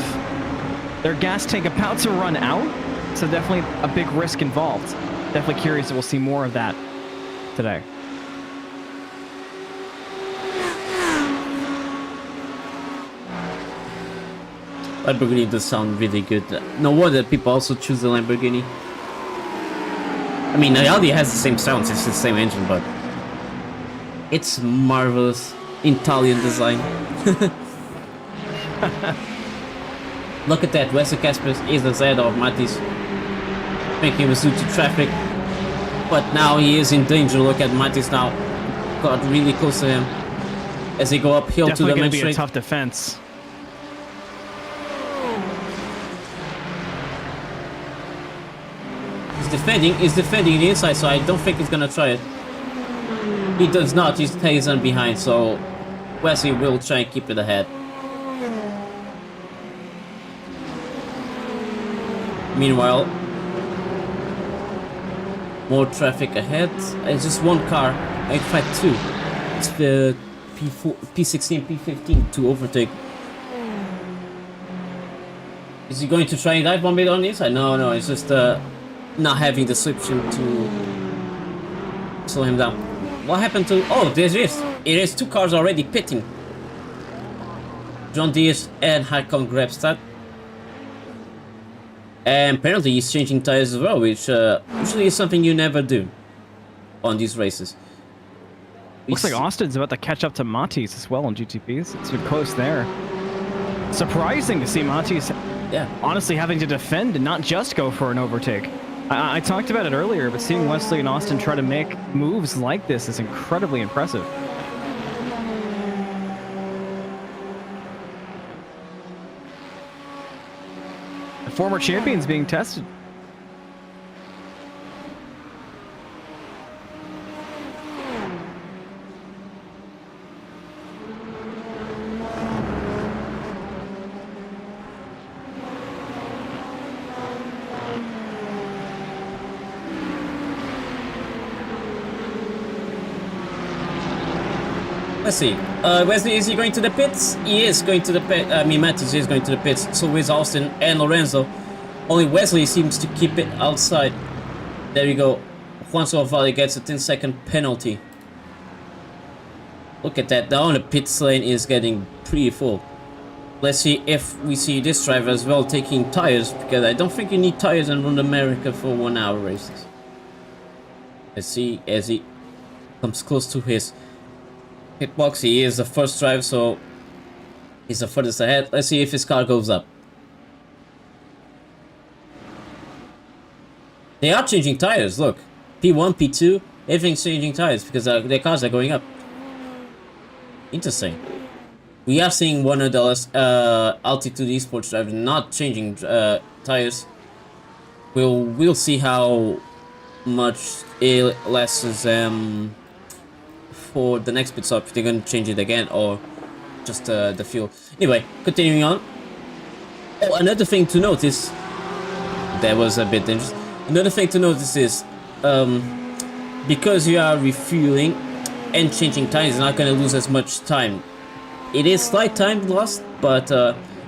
their gas tank about to run out, so definitely a big risk involved. Definitely curious that we'll see more of that today. Lamborghini does sound really good. No wonder people also choose the Lamborghini. I mean, Audi has the same sounds, it's the same engine, but it's marvelous Italian design. Look at that, Wesley Casper is ahead of Mattis. I think he was due to traffic, but now he is in danger. Look at Mattis now, got really close to him as they go uphill to the main Definitely going to be straight. a tough defense. He's defending the inside, so I don't think he's gonna try it. He does not, he stays on behind, so Wesley will try and keep it ahead. Meanwhile, more traffic ahead. It's just one car, in fact two. It's the P4, P16, P15 to overtake. Is he going to try and dive bomb it on this? No, it's just not having the slipstream to slow him down. What happened to... Oh, there it is. It is two cars already pitting. John Deere and Haakon grabs that. And apparently he's changing tires as well, which usually is something you never do on these races. Looks like Austin's about to catch up to Matis as well on GTPs. It's been close there. Surprising to see Matis honestly having to defend and not just go for an overtake. I talked about it earlier, but seeing Wesley and Austin try to make moves like this is incredibly impressive. The former champions being tested. Let's see. Wesley, is he going to the pits? He is going to the pit. I mean, Mattis is going to the pits. So is Austin and Lorenzo. Only Wesley seems to keep it outside. There you go. Juan Valley gets a 10-second penalty. Look at that. Now the pit lane is getting pretty full. Let's see if we see this driver as well taking tires, because I don't think you need tires in Road America for 1 hour races. Let's see as he comes close to his hitbox. He is the first drive, so he's the furthest ahead. Let's see if his car goes up. They are changing tires, look. P1, P2, everything's changing tires because their cars are going up. Interesting. We are seeing one of the altitude esports drivers not changing tires. We'll see how much it lasts for the next pit stop, if they're going to change it again or just the fuel. Anyway, continuing on. Oh, another thing to notice. That was a bit dangerous. Another thing to notice is because you are refueling and changing tires, you're not going to lose as much time. It is slight time lost, but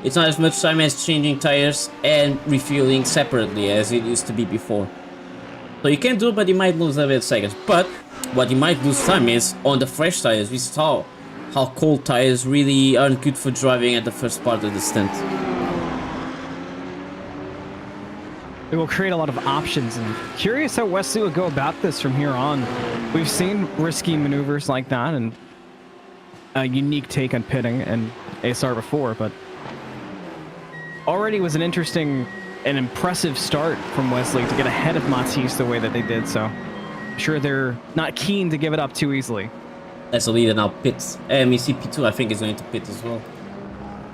it's not as much time as changing tires and refueling separately as it used to be before. So you can do it, but you might lose a bit of seconds. But what you might lose time is on the fresh tires. We saw how cold tires really aren't good for driving at the first part of the stint. It will create a lot of options, and curious how Wesley will go about this from here on. We've seen risky maneuvers like that and a unique take on pitting and ASR before, but already was an interesting and impressive start from Wesley to get ahead of Matis the way that they did, so I'm sure they're not keen to give it up too easily. As a leader now pits. You see P2 I think is going to pit as well.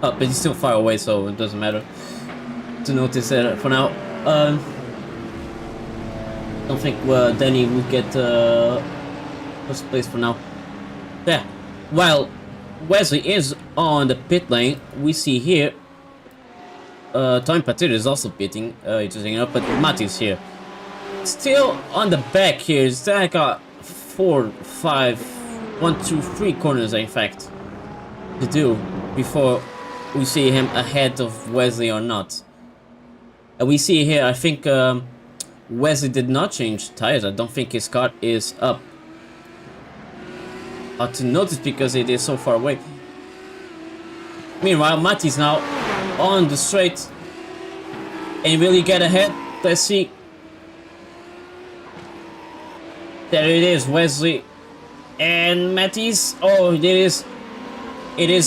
Oh, but he's still far away, so it doesn't matter to notice that for now. Don't think Danny will get first place for now. Yeah, while Wesley is on the pit lane, we see here Tommy Patir is also pitting. He's just hanging up, but Mattis here. Still on the back here. It's like 4, 5, 1, 2, 3 corners, in fact, to do before we see him ahead of Wesley or not. And we see here, I think Wesley did not change tires. I don't think his car is up. Hard to notice because it is so far away. Meanwhile, Mattis now on the straight. And will he get ahead? Let's see. There it is, Wesley and Mattis. Oh, it is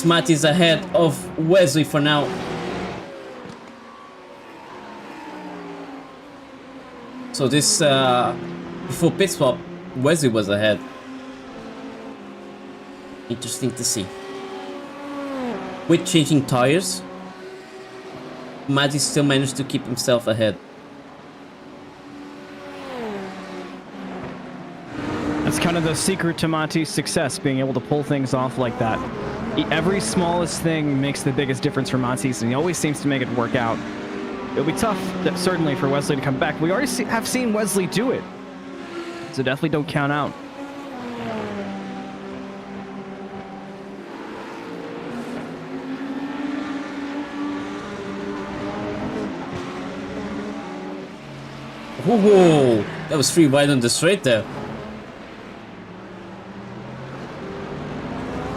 Mattis ahead of Wesley for now. So this, before pit stop, Wesley was ahead. Interesting to see. With changing tires, Mattis still managed to keep himself ahead. That's kind of the secret to Monty's success, being able to pull things off like that. Every smallest thing makes the biggest difference for Monty's, and he always seems to make it work out. It'll be tough, certainly, for Wesley to come back. We already have seen Wesley do it, so definitely don't count out. Whoa, that was 3 wide on the straight there.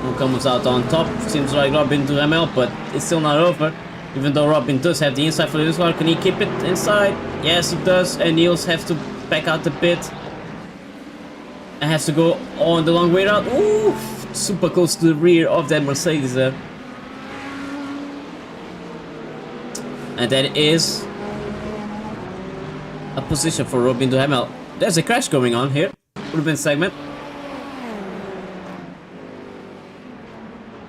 Who comes out on top? Seems like Robin to ML, but it's still not over. Even though Robin does have the inside for this car, can he keep it inside? Yes, he does, and Niels has to back out a bit. And has to go on the long way out. Ooh, super close to the rear of that Mercedes there. And that is a position for Robin to ML. There's a crash going on here. Urban segment.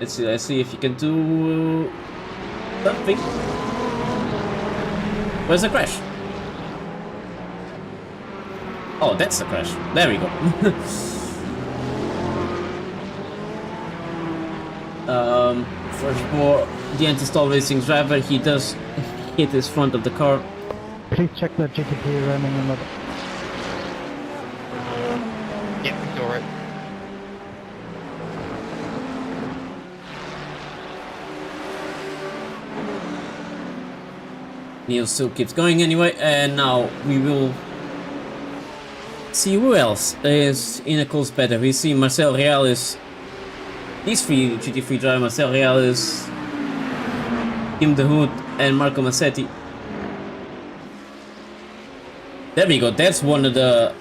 Let's see if you can do something. Where's the crash? Oh, that's the crash. There we go. First for the anti-stall racing driver, he does hit his front of the car. Please check the GTP running in the... Yeah, we saw it. Neil still keeps going anyway, and now we will see who else is in a close battle. We see Marcel Reales, these 3 GT3 drivers, Marcel Reales, Tim de Hood, and Marco Massetti. There we go, that's one of the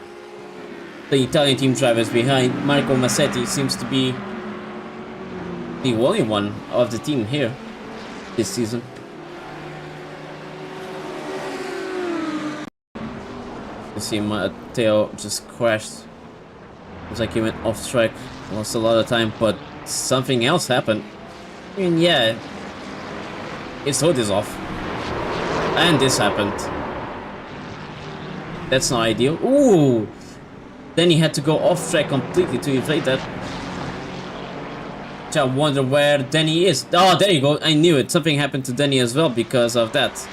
Italian team drivers behind. Marco Massetti seems to be the only one of the team here this season. You see Matteo just crashed. Looks like he went off track, lost a lot of time, but something else happened. I mean, yeah, his hood is off. And this happened. That's not ideal. Ooh! Then he had to go off track completely to evade that. I wonder where Danny is. Oh, there you go. I knew it. Something happened to Danny as well because of that.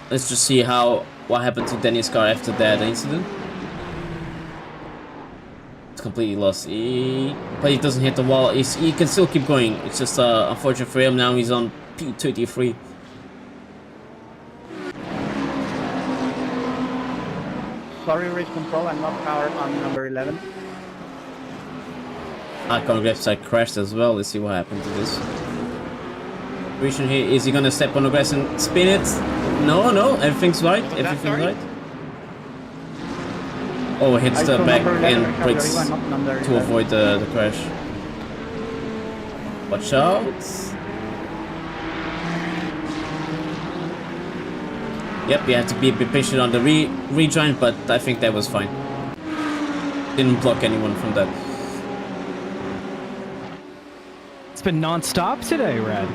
Let's just see what happened to Danny's car after that incident. It's completely lost. But he doesn't hit the wall. He can still keep going. It's just unfortunate for him. Now he's on P33. Sorry, race control, I'm not powered on number 11. Congrats, I crashed as well. Let's see what happened to this. Situation here. Is he gonna step on the grass and spin it? No, everything's right. Everything's right. Oh, hits the back and brakes to avoid the crash. Watch out. Yep, you have to be a bit patient on the rejoin, but I think that was fine. Didn't block anyone from that. It's been non-stop today, Red.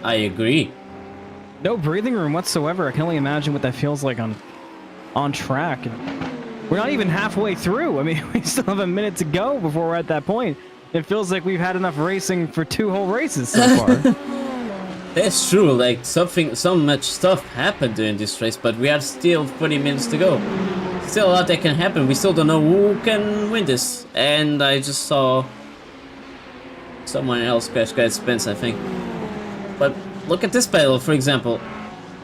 I agree. No breathing room whatsoever. I can only imagine what that feels like on track. We're not even halfway through. I mean, we still have a minute to go before we're at that point. It feels like we've had enough racing for 2 whole races so far. That's true, like so much stuff happened during this race, but we have still 20 minutes to go. Still a lot that can happen. We still don't know who can win this. And I just saw someone else crash Spence, I think. But look at this battle, for example.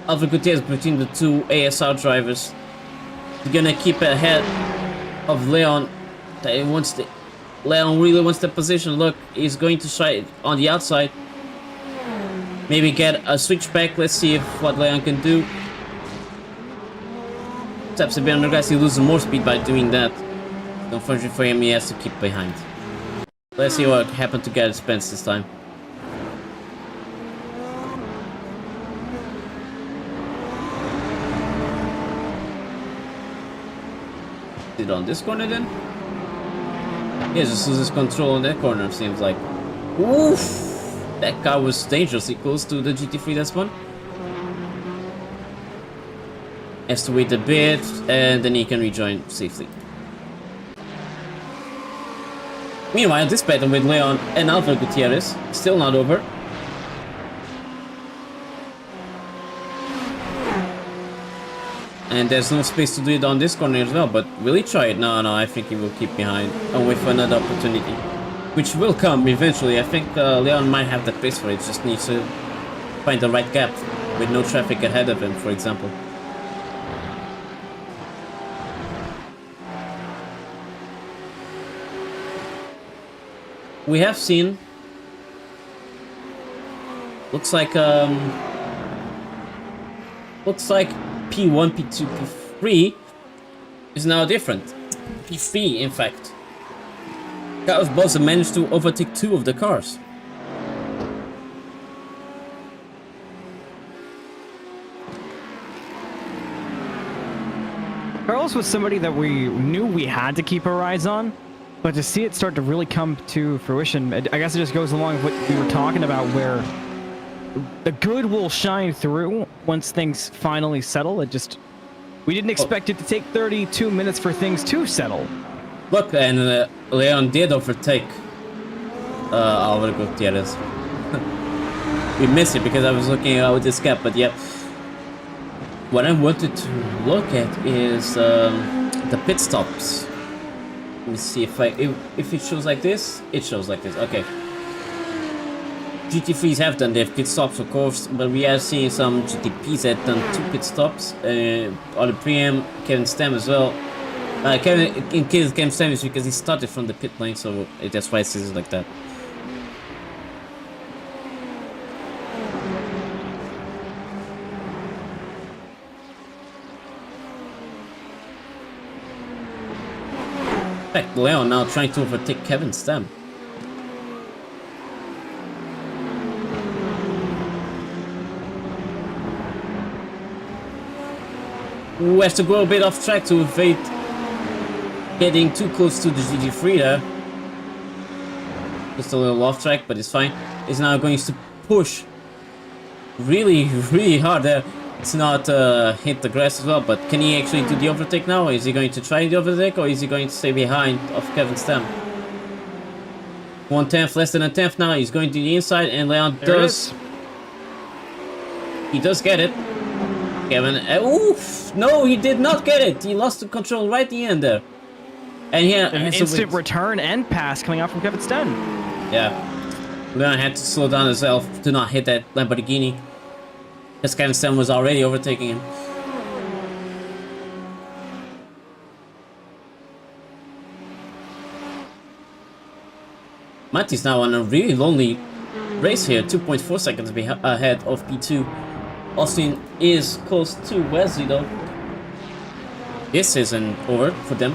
Alfa Gutierrez between the 2 ASR drivers. He's gonna keep ahead of Leon. Leon really wants the position. Look, he's going to try it on the outside. Maybe get a switchback. Let's see what Leon can do. Taps a bit on the grass. He loses more speed by doing that. Unfortunately for him, he has to keep behind. Let's see what happened to Garrett Spence this time. Is it on this corner then? Yeah, just loses control on that corner, seems like. Oof! That car was dangerously close to the GT3 that's one. Has to wait a bit and then he can rejoin safely. Meanwhile, this battle with Leon and Alvaro Gutierrez still not over. And there's no space to do it on this corner as well, but will he try it? No, I think he will keep behind and wait for another opportunity, which will come eventually. I think Leon might have the pace for it, just needs to find the right gap with no traffic ahead of him, for example. We have seen, looks like P1, P2, P3 is now different. P3, in fact. Carlos Bosa managed to overtake 2 of the cars. Carlos was somebody that we knew we had to keep our eyes on, but to see it start to really come to fruition, I guess it just goes along with what we were talking about, where the good will shine through once things finally settle. We didn't expect it to take 32 minutes for things to settle. Look, and Leon did overtake Alvaro Gutierrez. We missed it because I was looking at this gap, but yeah. What I wanted to look at is the pit stops. Let me see if it shows like this. It shows like this. Okay. GT3s have done their pit stops, of course, but we are seeing some GTPs that done 2 pit stops. On the Priam, Kevin Stam as well. In case Kevin Stam is because he started from the pit lane, so that's why it says like that. In fact, Leon now trying to overtake Kevin Stam. Who has to go a bit off track to evade getting too close to the GT3 there. Just a little off track, but it's fine. He's now going to push really hard there. It's not hit the grass as well, but can he actually do the overtake now? Is he going to try the overtake, or is he going to stay behind of Kevin Stam? 1/10, less than a tenth now. He's going to the inside, and Leon does. He does get it. Kevin, oof! No, he did not get it. He lost the control right at the end there. And here, an instant return and pass coming out from Kevin Stam. Yeah, Leon had to slow down himself to not hit that Lamborghini, because Kevin Stam was already overtaking him. Matti's now on a really lonely race here, 2.4 seconds ahead of P2. Austin is close to Wesley though. This isn't over for them.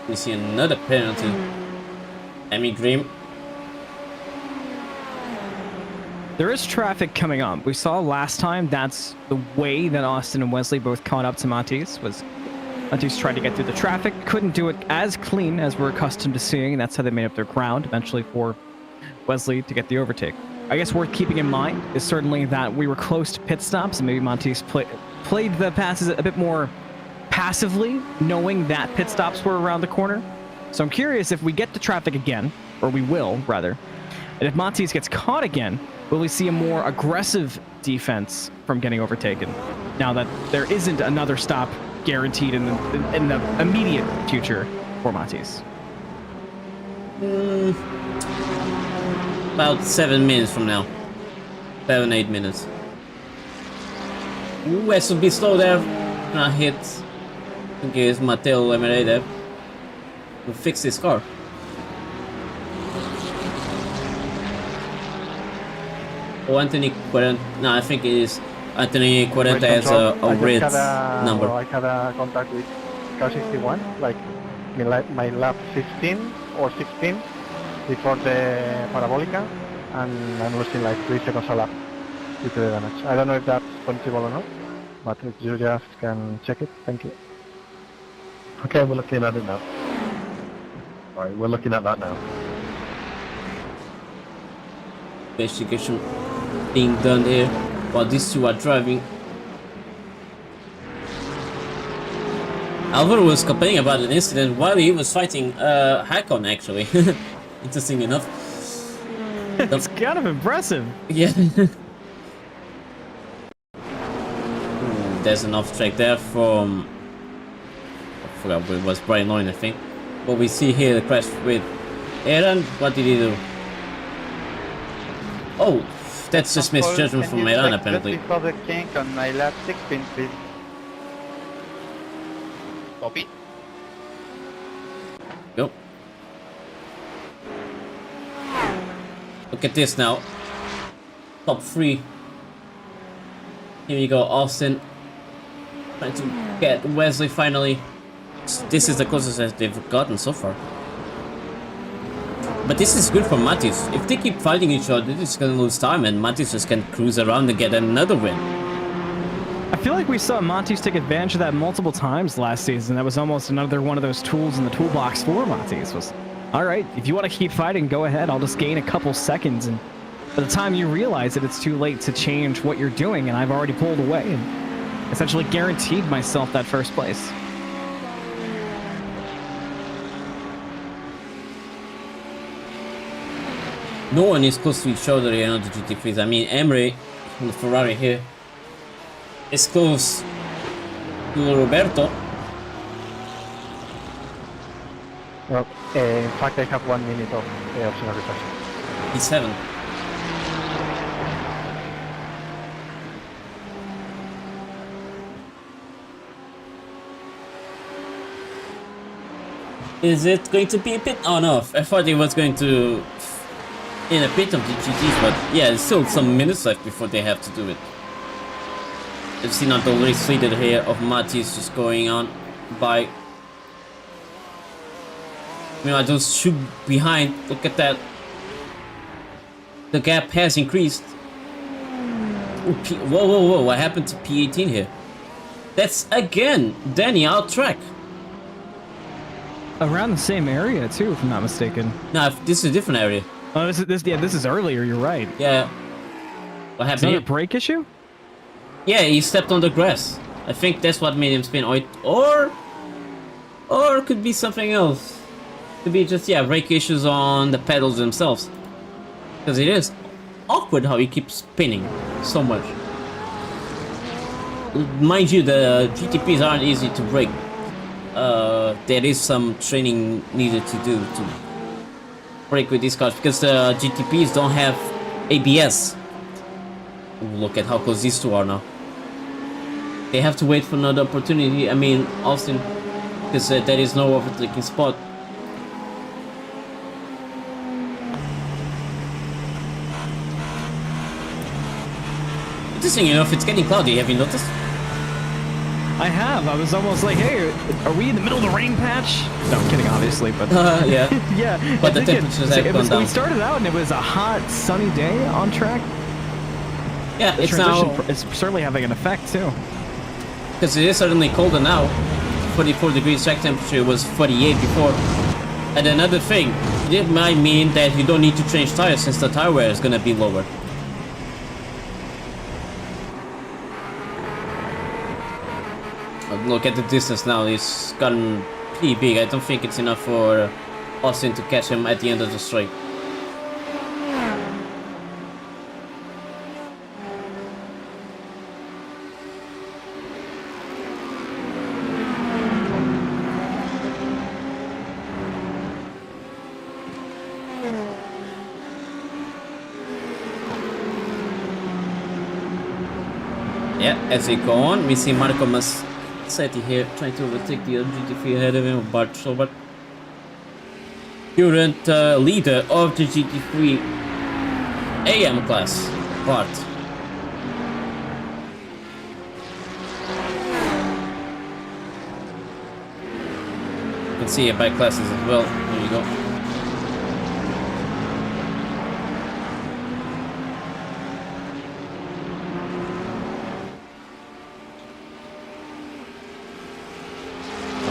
We see another penalty. Emmy Green. There is traffic coming on. We saw last time that's the way that Austin and Wesley both caught up to Matisse. Matisse tried to get through the traffic, couldn't do it as clean as we're accustomed to seeing, and that's how they made up their ground eventually for Wesley to get the overtake. I guess worth keeping in mind is certainly that we were close to pit stops, and maybe Matisse played the passes a bit more passively, knowing that pit stops were around the corner. So I'm curious if we get to traffic again, or we will, rather, and if Matisse gets caught again, will we see a more aggressive defense from getting overtaken now that there isn't another stop guaranteed in the immediate future for Matisse? About 7 minutes from now. 7-8 minutes. Ooh, has to be slow there. Not hit. I think it's Matteo Emery there. We'll fix this car. Oh, Anthony 40. No, I think it is Anthony 40 has a red number. I had a contact with car 61, like my lap 15 or 16 before the Parabolica, and I'm losing like 3 seconds a lap due to the damage. I don't know if that's possible or not, but if you just can check it, thank you. Okay, we're looking at it now. Alright, we're looking at that now. investigation being done here while these two are driving. Alvaro was complaining about an incident while he was fighting Hakon, actually. Interesting enough. It's kind of impressive. Yeah. There's an off track there from... I forgot what it was, Brian Lloyd, I think. But we see here the crash with Aaron. What did he do? Oh, that's just misjudgment from Aaron, apparently. Just before the kink on my lap 16, please. Copy. Go. Look at this now. Top 3. Here you go, Austin. Trying to get Wesley finally. This is the closest that they've gotten so far. But this is good for Matis. If they keep fighting each other, they're just gonna lose time, and Matis just can cruise around and get another win. I feel like we saw Montes take advantage of that multiple times last season. That was almost another one of those tools in the toolbox for Montes. Was, all right, if you want to keep fighting, go ahead. I'll just gain a couple seconds, and by the time you realize it, it's too late to change what you're doing, and I've already pulled away and essentially guaranteed myself that first place. No one is close to each other here on the GT3s. I mean, Emre, the Ferrari here, is close to Roberto. Well, in fact, I have 1 minute of optional reflection. He's 7. Is it going to be a pit? Oh no, I thought it was going to in a pit of the GTs, but yeah, there's still some minutes left before they have to do it. I've seen not the race leader here of Matis just going on by. I don't shoot behind. Look at that. The gap has increased. Ooh, whoa, what happened to P18 here? That's again Danny out track. Around the same area too, if I'm not mistaken. No, this is a different area. Oh, this is earlier. You're right. Yeah. What Is happened that here? a brake issue? Yeah, he stepped on the grass. I think that's what made him spin. Or it could be something else. Could be just, yeah, brake issues on the pedals themselves. Because it is awkward how he keeps spinning so much. Mind you, the GTPs aren't easy to brake. There is some training needed to do to brake with these cars because the GTPs don't have ABS. Ooh, look at how close these two are now. They have to wait for another opportunity. I mean, Austin, because there is no overtaking spot. Interesting enough, it's getting cloudy. Have you noticed? I have. I was almost like, hey, are we in the middle of the rain patch? No, I'm kidding, obviously, but Yeah. yeah. But the temperatures have gone down. We started out and it was a hot, sunny day on track. Yeah, The it's transition now it's certainly having an effect too. because it is suddenly colder now. 44 degrees track temperature was 48 before. And another thing, it might mean that you don't need to change tires since the tire wear is gonna be lower. Look at the distance now, it's gotten pretty big. I don't think it's enough for Austin to catch him at the end of the straight. Yeah, as they go on, we see Marco Massetti here trying to overtake the other GT3 ahead of him, Bart Schobert. Current leader of the GT3 AM class, Bart. You can see it by classes as well. There you go.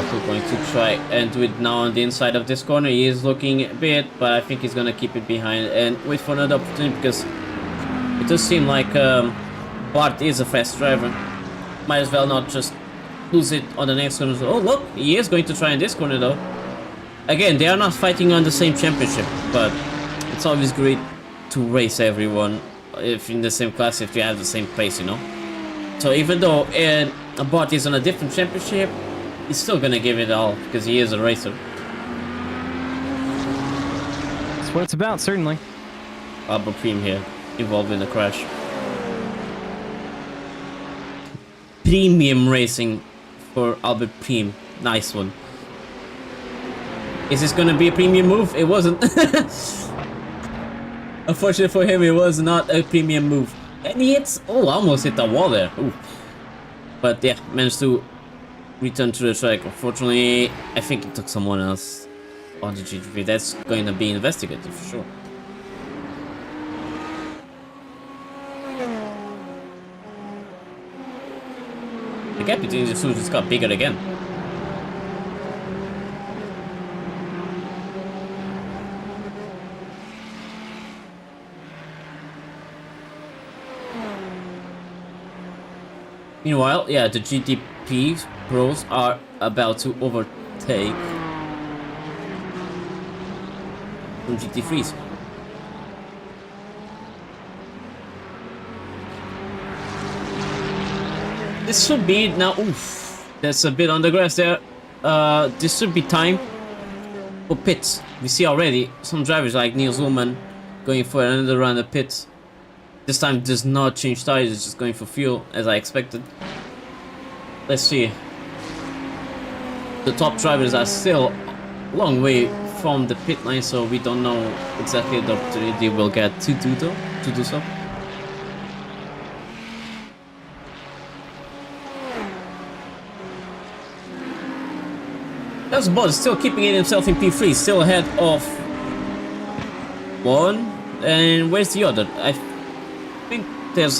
also going to try and do it now on the inside of this corner. He is looking a bit, but I think he's gonna keep it behind and wait for another opportunity because it does seem like Bart is a fast driver. Might as well not just lose it on the next corner. Oh look, he is going to try in this corner though. Again, they are not fighting on the same championship, but it's always great to race everyone if in the same class, if you have the same pace, you know. So even though a bot is on a different championship, he's still gonna give it all because he is a racer. That's what it's about, certainly. Albert Preem here, involved in the crash. Premium racing for Albert Preem. Nice one. Is this gonna be a premium move? It wasn't. Unfortunately for him, it was not a premium move. And he hits... Oh, almost hit the wall there. Ooh. But yeah, managed to return to the track. Unfortunately, I think it took someone else on the GTV. That's going to be investigated for sure. The gap between the two just got bigger again. Meanwhile, yeah, the GTP pros are about to overtake from GT3s. This should be now. Oof, that's a bit on the grass there. This should be time for pits. We see already some drivers like Niels Ullmann going for another round of pits. This time does not change tires, it's just going for fuel as I expected. Let's see. The top drivers are still a long way from the pit lane, so we don't know exactly the opportunity we'll get to do so. That's Bud still keeping it himself in P3, still ahead of one. And where's the other? I think there's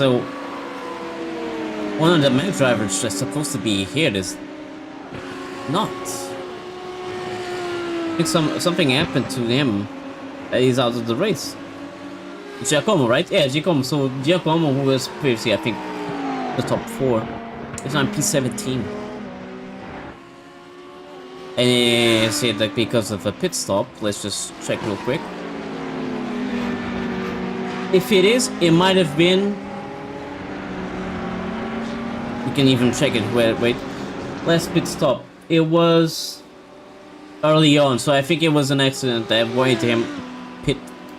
one of the main drivers that's supposed to be here is not. I think something happened to him. He's out of the race. Giacomo, right? Yeah, Giacomo. So Giacomo, who was previously, I think, the top 4, is on P17. And he said that because of a pit stop. Let's just check real quick. If it is, it might have been. We can even check it. Wait. Last pit stop. It was early on, so I think it was an accident that avoided him pit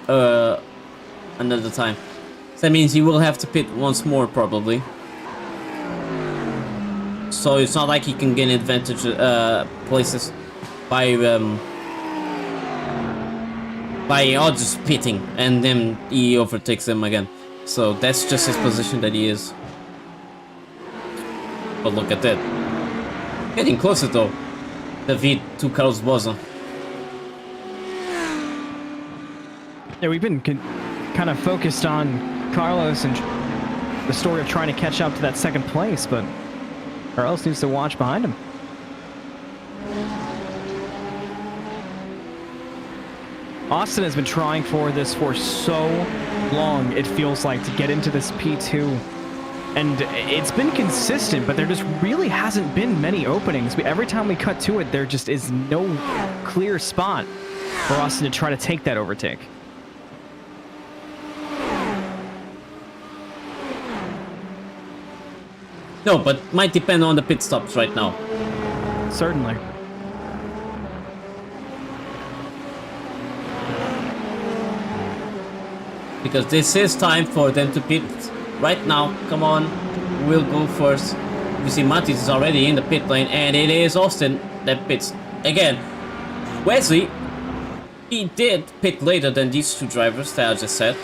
another time. So that means he will have to pit once more probably. So it's not like he can gain advantage places by just pitting and then he overtakes him again. So that's just his position that he is. But look at that. Getting closer though. David to Carlos Bozo. Yeah, we've been kind of focused on Carlos and the story of trying to catch up to that second place, but Carlos needs to watch behind him. Austin has been trying for this for so long, it feels like, to get into this P2. And it's been consistent, but there just really hasn't been many openings. Every time we cut to it, there just is no clear spot for Austin to try to take that overtake. No, but might depend on the pit stops right now. Certainly. Because this is time for them to pit right now. Come on, we'll go first. You see Matis is already in the pit lane, and it is Austin that pits. Again, Wesley, he did pit later than these two drivers that I just said.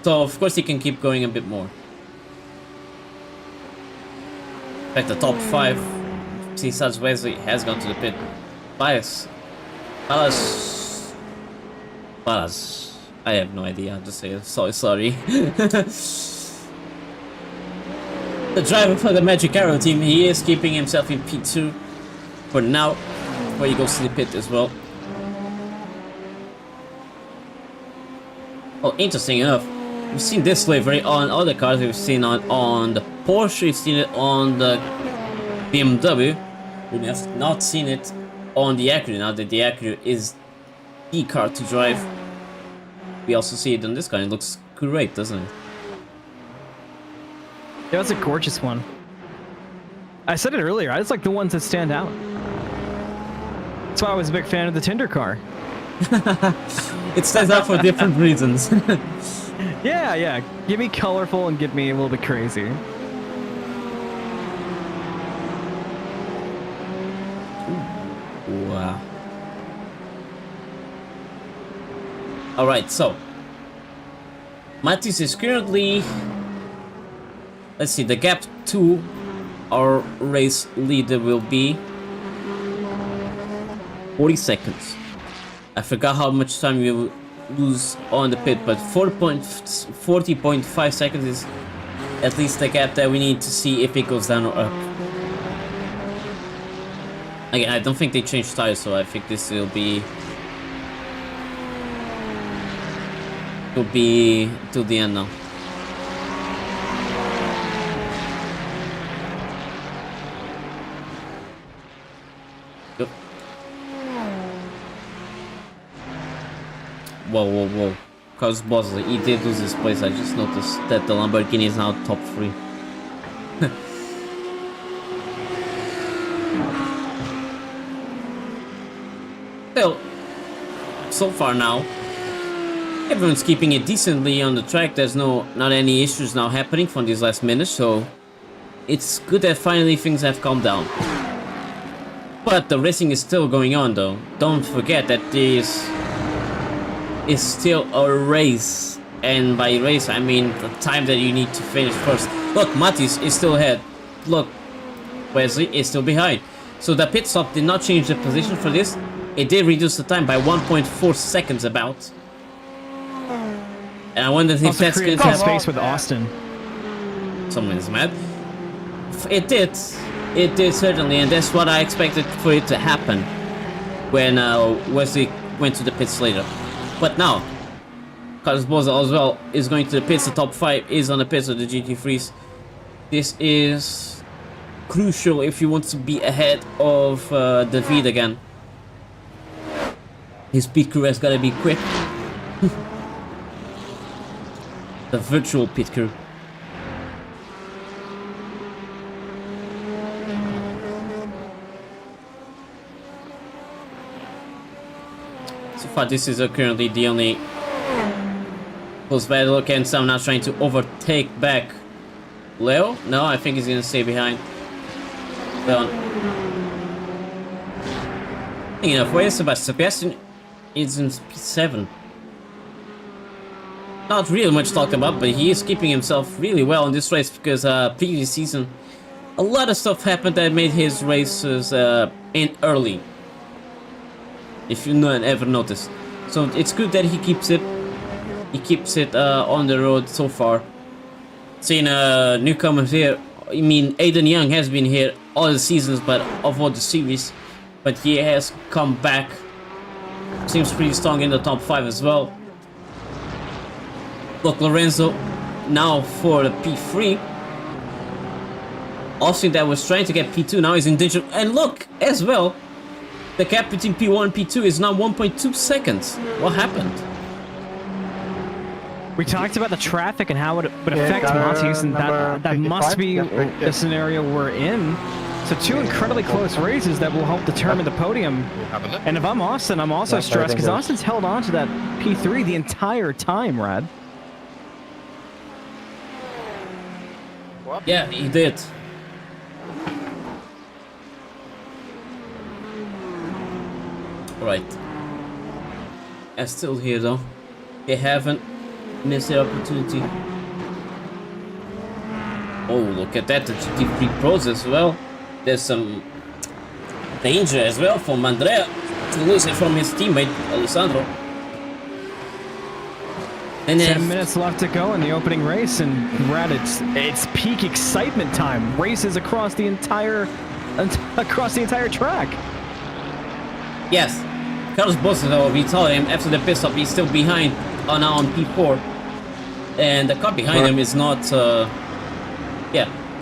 So of course he can keep going a bit more. In fact, the top 5, besides Wesley, has gone to the pit. Bias. Balas. I have no idea how to say it. Sorry. the driver for the Magic Arrow team. He is keeping himself in P2 for now, before he goes to the pit as well. Oh, interesting enough, we've seen this livery on other cars. We've seen on the Porsche, we've seen it on the BMW. We have not seen it on the Acura. Now that the Acura is the car to drive, we also see it on this car. It looks great, doesn't it? Yeah, that's a gorgeous one. I said it earlier, I just like the ones that stand out. That's why I was a big fan of the Tinder car. It stands out for different reasons. Yeah. Give me colorful and give me a little bit crazy. Wow. Alright, so Mattis is currently, let's see, the gap to our race leader will be 40 seconds. I forgot how much time we will lose on the pit, but 40.5 seconds is at least the gap that we need to see if it goes down or up. Again, I don't think they changed tires, so I think this will be till the end now. Yep. Whoa. Cause Bosley, he did lose his place. I just noticed that the Lamborghini is now top 3. Still, so far now, everyone's keeping it decently on the track. There's not any issues now happening from these last minutes, so it's good that finally things have calmed down. But the racing is still going on, though. Don't forget that this is still a race, and by race I mean the time that you need to finish first. Look, Mattis is still ahead. Look, Wesley is still behind. So the pit stop did not change the position for this. It did reduce the time by 1.4 seconds about. And I wonder if Also that's created going some to space with Austin. Someone is mad. It did certainly, and that's what I expected for it to happen when Wesley went to the pits later. But now, Carlos Boza as well is going to the pits. The top 5 is on the pits of the GT3s. This is crucial if you want to be ahead of David again. His pit crew has got to be quick. The virtual pit crew. So far, this is currently the only close battle. Okay, and some now trying to overtake back Leo. No, I think he's gonna stay behind. Well, enough. Where is Sebastian? Sebastian is in P7. Not really much talked about, but he is keeping himself really well in this race because previous season a lot of stuff happened that made his races end early. If you not ever noticed, so it's good that he keeps it. He keeps it on the road so far. Seeing newcomers here. I mean, Aiden Young has been here all the seasons, but of all the series, but he has come back. Seems pretty strong in the top 5 as well. Look, Lorenzo now for the P3. Austin that was trying to get P2 now is in danger. And look, as well, the gap between P1 and P2 is now 1.2 seconds. What happened? We talked about the traffic and how it would affect Mattis, and that must be the scenario we're in. So 2 incredibly close races that will help determine the podium. And if I'm Austin, I'm also stressed because Austin's held on to that P3 the entire time, Rad. Yeah, he did. Right. I'm still here though. They haven't missed the opportunity. Oh, look at that, the GT3 Pros as well. There's some danger as well from Andrea to lose it from his teammate Alessandro. And 10 minutes left to go in the opening race, and we're at its peak excitement time. Races across the entire track. Yes, Carlos Bosa, though, we told him after the pit stop, he's still behind on P4. And the car behind him is not, the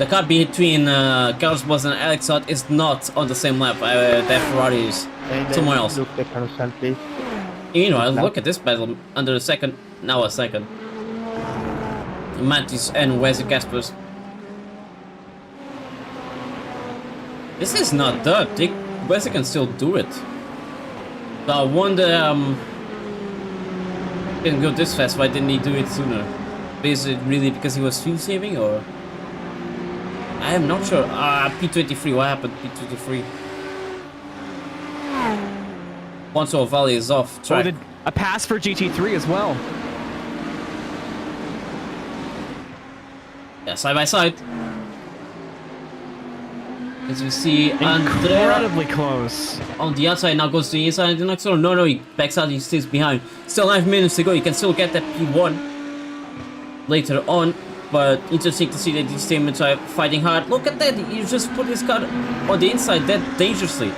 car between Carlos Bosa and Alex Sott is not on the same lap. That Ferrari is somewhere else. Look the carousel, please. Meanwhile, look at this battle under a second, now a second. Mattis and Wesley Caspers. This is not done. Wesley can still do it. So I wonder, didn't go this fast, why didn't he do it sooner? Is it really because he was fuel saving, or? I am not sure. P23, what happened? P23. Poncho Valley is off track. Oh, a pass for GT3 as well. Yeah, side by side. As we see, Andrea Incredibly close. on the outside now goes to the inside. The next one, no, he backs out, he stays behind. Still 9 minutes to go. You can still get that P1 later on, but interesting to see that these teammates are fighting hard. Look at that, he just put his car on the inside that dangerously.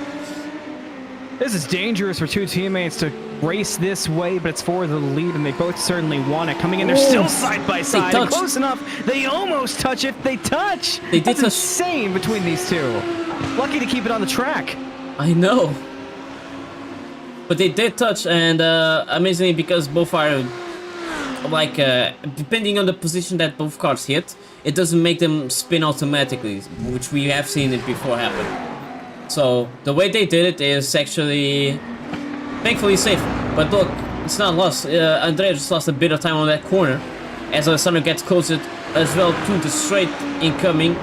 This is dangerous for two teammates to race this way, but it's for the lead, and they both certainly want it. Coming in, they're still side by side, and close enough. They almost touch if they touch. They did That's insane between these two. Lucky to keep it on the track. I know. But they did touch, and amazingly, because both are like depending on the position that both cars hit, it doesn't make them spin automatically, which we have seen it before happen. So the way they did it is actually thankfully safe. But look, it's not lost. Andrea just lost a bit of time on that corner. As Alessandro gets closer as well to the straight incoming,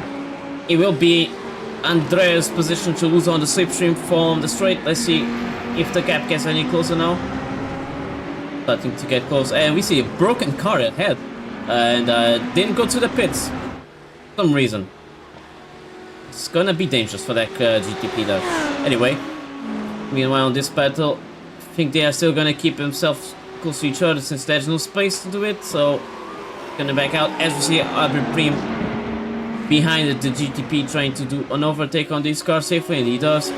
it will be Andrea's position to lose on the slipstream from the straight. Let's see if the gap gets any closer now. Starting to get close, and we see a broken car ahead, and didn't go to the pits for some reason. It's gonna be dangerous for that GTP though. Anyway, meanwhile in this battle, I think they are still gonna keep themselves close to each other since there's no space to do it, so gonna back out as we see Albert Prim behind the GTP trying to do an overtake on this car safely, and he does.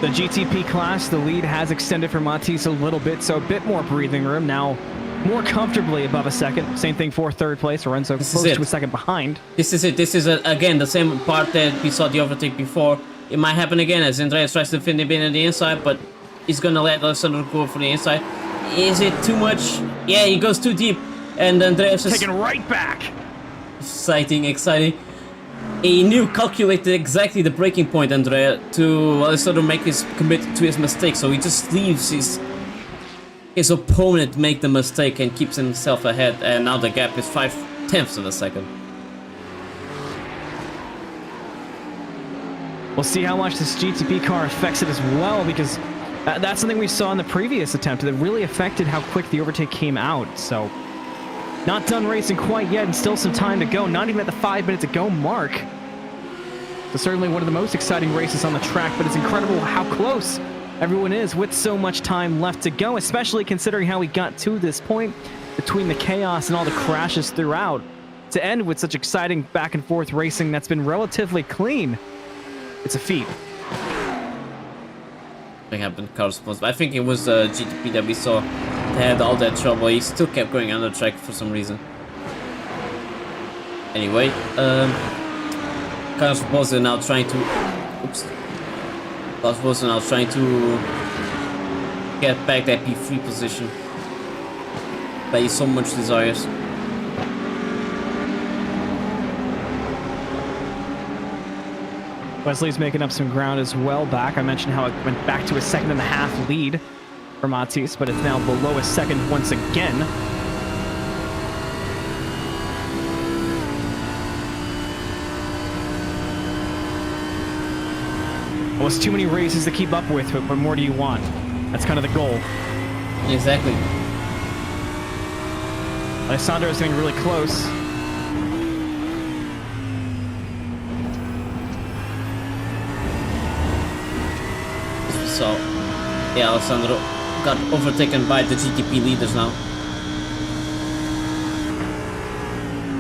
The GTP class, the lead has extended for Matisse a little bit, so a bit more breathing room now. More comfortably above a second. Same thing for third place. Lorenzo close to a second behind. This is it. This is again the same part that we saw the overtake before. It might happen again as Andreas tries to defend the bin on the inside, but he's gonna let Alessandro go for the inside. Is it too much? Yeah, he goes too deep, and Andreas is taken right back. Exciting. He knew, calculated exactly the breaking point, Andrea, to Alessandro make his commit to his mistake. So he just leaves his opponent make the mistake and keeps himself ahead, and now the gap is 0.5 of a second. We'll see how much this GTP car affects it as well, because that's something we saw in the previous attempt that really affected how quick the overtake came out. So not done racing quite yet, and still some time to go, not even at the 5 minute to go mark. So certainly one of the most exciting races on the track, but it's incredible how close everyone is with so much time left to go, especially considering how we got to this point between the chaos and all the crashes throughout to end with such exciting back and forth racing that's been relatively clean. It's a feat. What happened, Carlos? I think it was GTP that we saw that had all that trouble. He still kept going on the track for some reason. Anyway, Carlos Bosa now trying to. Oops. Carlos Bosa now trying to get back that P3 position that he so much desires. Wesley's making up some ground as well back. I mentioned how it went back to a 2.5 lead for Matisse, but it's now below a second once again. Well, it's too many races to keep up with, but what more do you want? That's kind of the goal. Exactly. Alessandro is getting really close. So, yeah, Alessandro got overtaken by the GTP leaders now.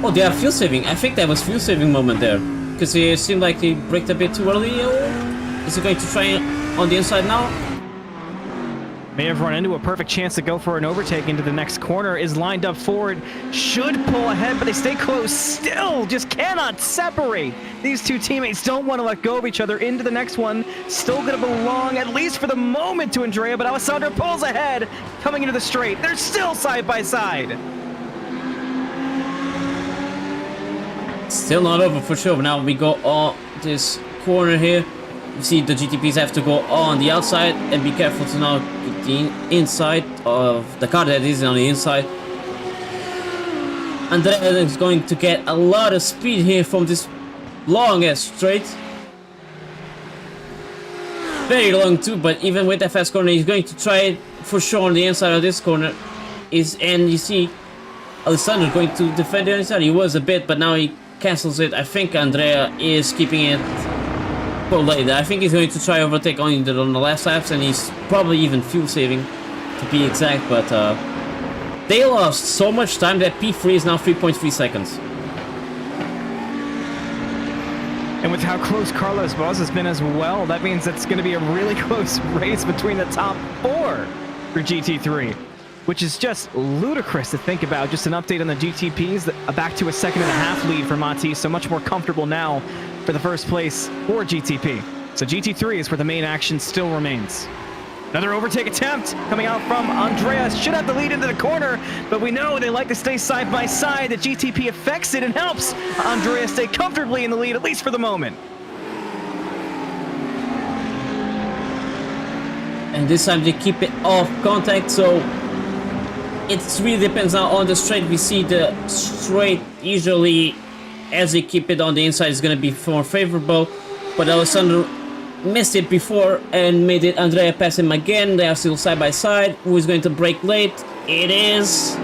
Oh, they are fuel saving. I think that was fuel saving moment there. Because it seemed like he braked a bit too early. Oh, is he going to try on the inside now? May have run into a perfect chance to go for an overtake into the next corner. Is lined up forward. Should pull ahead, but they stay close. Still just cannot separate. These two teammates don't want to let go of each other into the next one. Still going to belong, at least for the moment, to Andrea, but Alessandro pulls ahead coming into the straight. They're still side by side. Still not over for sure. Now we go on this corner here. You see the GTPs have to go on the outside and be careful to not get the inside of the car that is on the inside. Andrea is going to get a lot of speed here from this long ass straight. Very long too, but even with that fast corner, he's going to try it for sure on the inside of this corner. And you see Alessandro going to defend the inside. He was a bit, but now he cancels it. I think Andrea is keeping it for later. I think he's going to try overtake on the last laps, and he's probably even fuel saving to be exact, but they lost so much time that P3 is now 3.3 seconds. And with how close Carlos Boas has been as well, that means it's going to be a really close race between the top 4 for GT3, which is just ludicrous to think about. Just an update on the GTPs, back to a 2.5-second lead for Mati, so much more comfortable now for the first place for GTP. So GT3 is where the main action still remains. Another overtake attempt coming out from Andreas. Should have the lead into the corner, but we know they like to stay side by side. The GTP affects it and helps Andreas stay comfortably in the lead, at least for the moment. And this time they keep it off contact, so it really depends now on the straight. We see the straight usually, as they keep it on the inside, is going to be more favorable, but Alessandro missed it before and made it Andrea pass him again. They are still side by side. Who is going to brake late? It is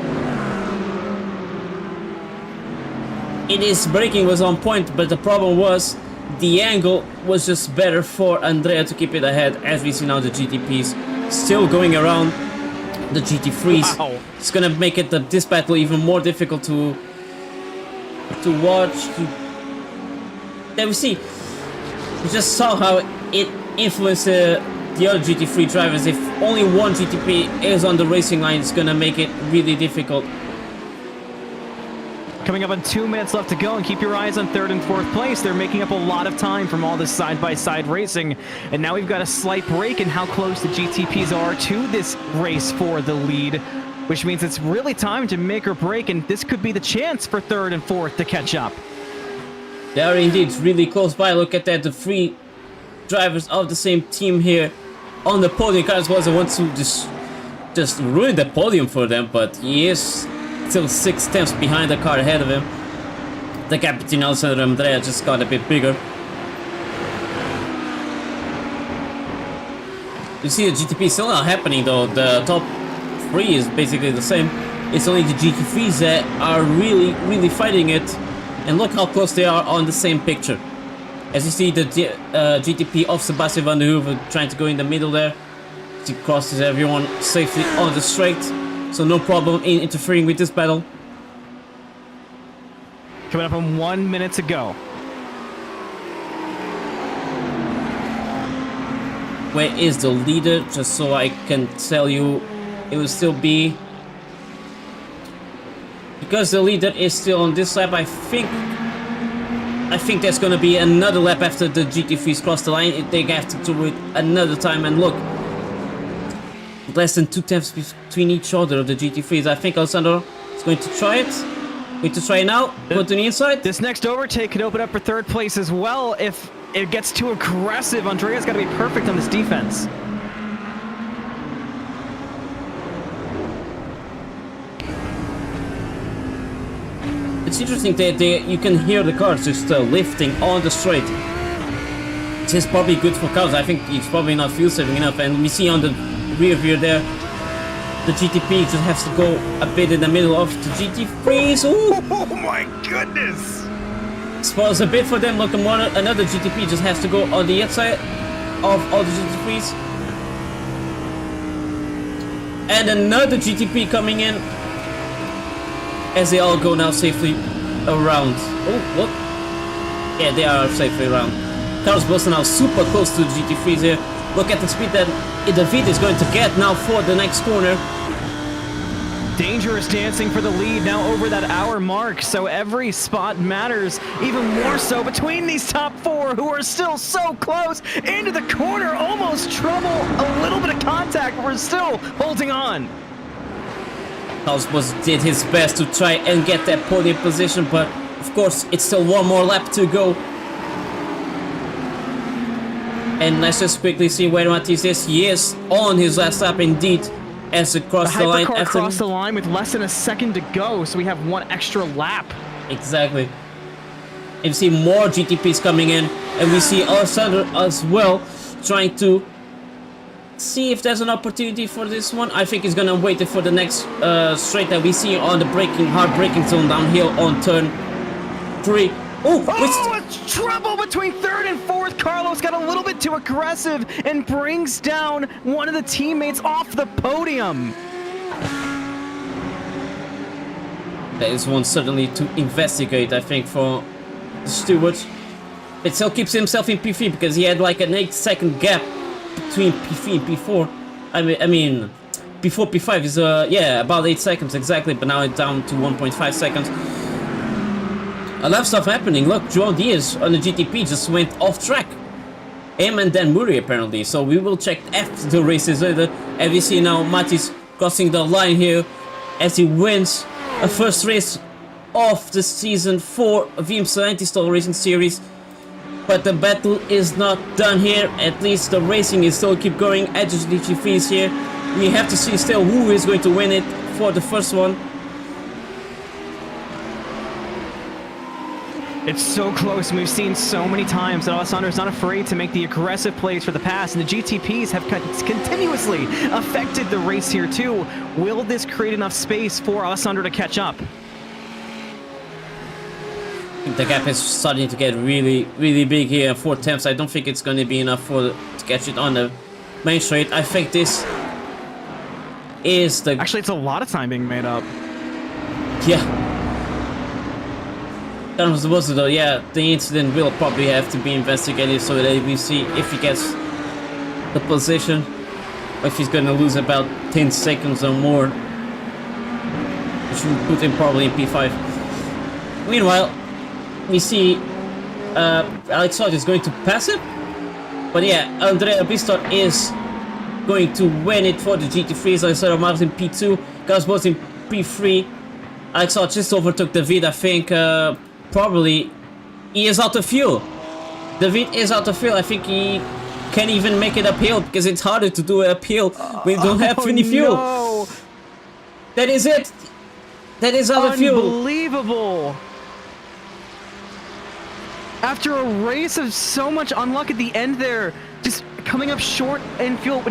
braking was on point, but the problem was the angle was just better for Andrea to keep it ahead. As we see now, the GTPs still going around the GT3s. Wow. It's gonna make it this battle even more difficult to watch. There we see. We just saw how it influenced the other GT3 drivers. If only one GTP is on the racing line, it's gonna make it really difficult. Coming up on 2 minutes left to go, and keep your eyes on 3rd and 4th place. They're making up a lot of time from all this side-by-side racing. And now we've got a slight break in how close the GTPs are to this race for the lead, which means it's really time to make or break, and this could be the chance for 3rd and 4th to catch up. They are indeed really close by. Look at that, the 3 drivers of the same team here on the podium. Carlos was the one to just ruin the podium for them, but he is still 6 tenths behind the car ahead of him. The gap between Alessandro and Andrea just got a bit bigger. You see the GTP still not happening though. The top 3 is basically the same. It's only the GT3s that are really fighting it. And look how close they are on the same picture. As you see the GTP of Sebastian van der Hoeven trying to go in the middle there. He crosses everyone safely on the straight. So no problem in interfering with this battle. Coming up on 1 minute to go. Where is the leader? Just so I can tell you, it will still be... Because the leader is still on this lap, I think there's gonna be another lap after the GT3s cross the line. They have to do it another time, and look, less than 2 tenths between each other of the GT3s. I think Alessandro is going to try it. Going to try it now. Go to the inside. This next overtake could open up for 3rd place as well if it gets too aggressive. Andrea's got to be perfect on this defense. It's interesting that you can hear the cars just lifting on the straight. This is probably good for cars. I think it's probably not fuel saving enough, and we see on the rear view there, the GTP just has to go a bit in the middle of the GT3s. Ooh. Oh my goodness! Spoils a bit for them. Look, another GTP just has to go on the outside of all the GT3s. And another GTP coming in. As they all go now safely around. Oh, what? Yeah, they are safely around. Carlos Bosta now super close to the GT3s here. Look at the speed that David is going to get now for the next corner. Dangerous dancing for the lead now over that hour mark, so every spot matters even more so between these top four who are still so close into the corner. Almost trouble, a little bit of contact, but we're still holding on. Carlos Bosta did his best to try and get that podium position, but of course it's still one more lap to go. And let's just quickly see where Matisse is. He is on his last lap indeed. As it crossed the line hypercar after crossed the line with less than a second to go, so we have one extra lap. Exactly. And we see more GTPs coming in, and we see Alessandro as well trying to see if there's an opportunity for this one. I think he's gonna wait for the next straight that we see on the hard braking zone downhill on turn 3. Oh, it's trouble between third and fourth. Carlos got a little bit too aggressive and brings down one of the teammates off the podium. That is one certainly to investigate, I think, for the steward. It still keeps himself in P3 because he had like an 8-second gap between P3 and P4. I mean, before P5 is yeah, about 8 seconds exactly, but now it's down to 1.5 seconds. A lot of stuff happening. Look, João Diaz on the GTP just went off track. Him and Dan Murray apparently. So we will check after the races later. And we see now Matis crossing the line here as he wins a first race of the season 4 of IMSA Anti-Stall Racing Series. But the battle is not done here. At least the racing is still keep going. Edges GT3s here. We have to see still who is going to win it for the first one. It's so close, and we've seen so many times that Alessandro's not afraid to make the aggressive plays for the pass, and the GTPs have continuously affected the race here too. Will this create enough space for Alessandro to catch up? I think the gap is starting to get really, really big here. 4 attempts. I don't think it's going to be enough to catch it on the main straight. I think this is the... Actually, it's a lot of time being made up. Yeah. Though, yeah, the incident will probably have to be investigated so that we see if he gets the position, or if he's gonna lose about 10 seconds or more, which will put him probably in P5. Meanwhile, we see Alex Hodge is going to pass it, but yeah, Andrea Bistor is going to win it for the GT3s. Alessandro Martin P2, Carlos Bosta in P3. Alex Hodge just overtook David, I think. Probably he is out of fuel. David is out of fuel. I think he can't even make it uphill because it's harder to do it uphill when you don't have any fuel. No. That is it. That is out of fuel. Unbelievable. After a race of so much unluck at the end there, just coming up short in fuel.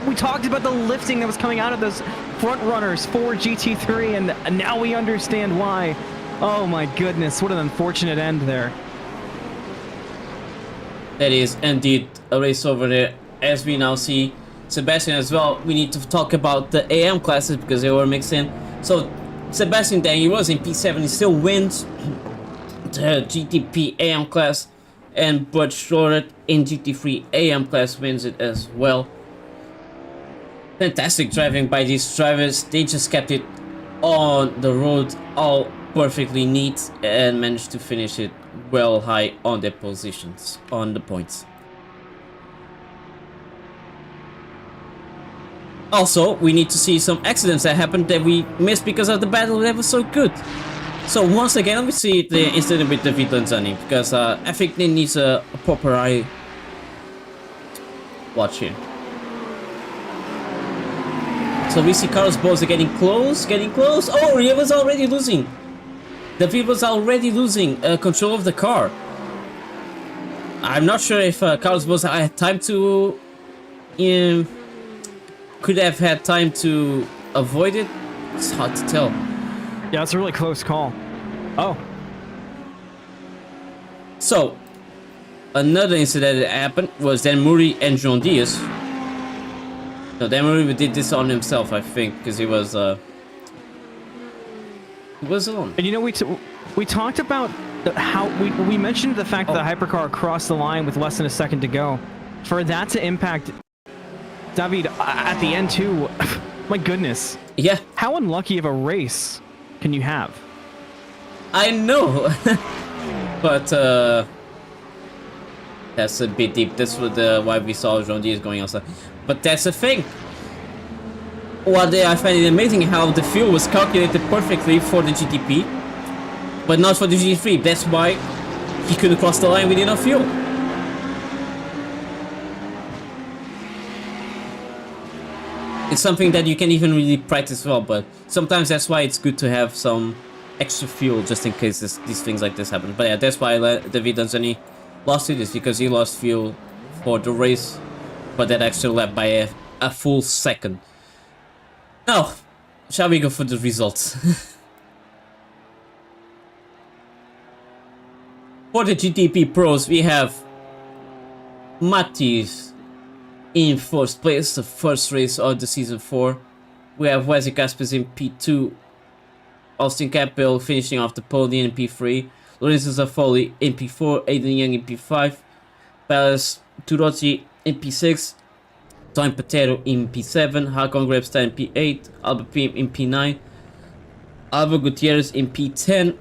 We talked about the lifting that was coming out of those front runners for GT3, and now we understand why. Oh my goodness, what an unfortunate end there. That is indeed a race over there. As we now see Sebastian as well, we need to talk about the AM classes because they were mixed in. So Sebastian then, he was in P7, he still wins the GTP AM class, and Bud Shorter in GT3 AM class wins it as well. Fantastic driving by these drivers. They just kept it on the road all perfectly neat and managed to finish it well high on their positions on the points. Also, we need to see some accidents that happened that we missed because of the battle that was so good. So once again, we see the incident with David Lanzani because I think they need a proper eye watch here. So we see Carlos Bosta getting close. Oh, he was already losing. David was already losing control of the car. I'm not sure if Carlos Bosta had time to... could have had time to avoid it. It's hard to tell. Yeah, it's a really close call. Oh. So, another incident that happened was Dan Murray and João Diaz. No, Demery did this on himself, I think, because he was alone. And you know, we talked about how we mentioned the fact that the hypercar crossed the line with less than a second to go. For that to impact David at the end too, my goodness. Yeah, How unlucky of a race can you have? I know, but that's a bit deep. That's what why we saw Jean Diaz going outside. But that's the thing. I find it amazing how the fuel was calculated perfectly for the GTP, but not for the GT3. That's why he couldn't cross the line with enough fuel. It's something that you can even really practice well, but sometimes that's why it's good to have some extra fuel just in case these things like this happen. But yeah, that's why David Danzani lost to this, because he lost fuel for the race for that extra lap by a full second. Now, shall we go for the results? For the GTP Pros, we have Mattis in first place, the first race of the season 4. We have Wesley Caspers in P2, Austin Campbell finishing off the podium in P3, Lorenzo Zaffoli in P4, Aiden Young in P5, Palace Turotti in P6, Tom Patero in P7, Hakon Grabstein in P8, Alba Prim in P9, Alba Gutierrez in P10,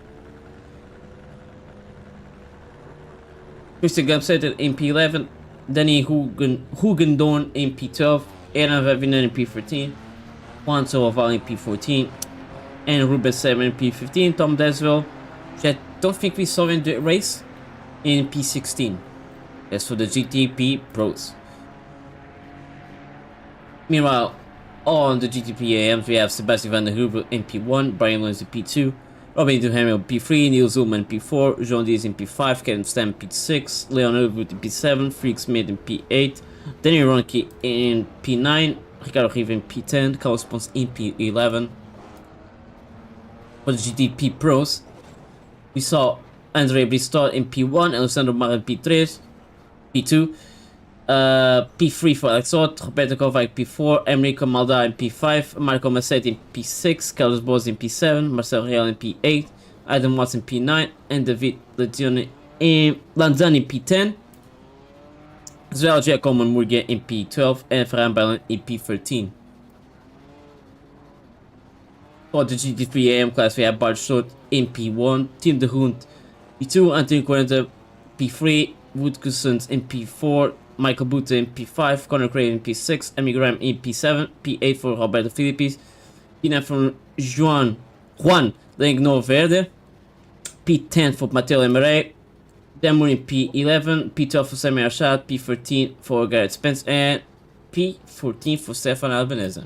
Christian Gamsetter in P11, Danny Hugendorn in P12, Aaron Vavinen in P13, Juan Soval in P14, and Ruben Seven in P15, Tom Desville, which I don't think we saw in the race, in P16. That's for the GTP Pros. Meanwhile, on the GTP AMs, we have Sebastian van der Heuvel in P1, Brian Williams in P2, Robin Duhamel in P3, Neil Zulman in P4, Jean Diaz in P5, Kevin Stam in P6, Leon Overwood in P7, Freak Smith in P8, Daniel Ronke in P9, Ricardo Riva in P10, Carlos Pons in P11. For the GTP Pros, we saw André Bristol in P1, Alessandro Mar in P3, P2, P3 for Alex Ott, Roberto Kovac P4, Enrico Malda in P5, Marco Massetti in P6, Carlos Boas in P7, Marcel Real in P8, Adam Watts in P9, and David Lanzani in P10, as well as Giacomo Murgia in P12 and Ferran Belen in P13. For the GT3 AM class, we have Bart Schott in P1, Tim de Hoont P2, Antonio Quarenta P3, Wood Cousins in P4, Michael Butte in P5, Conor Craig in P6, Amy Graham in P7, P8 for Roberto Philippis, P9 for Juan Legno Verde, P10 for Matteo Emery, Demur in P11, P12 for Samir Arshad, P13 for Garrett Spence, and P14 for Stefan Albanese.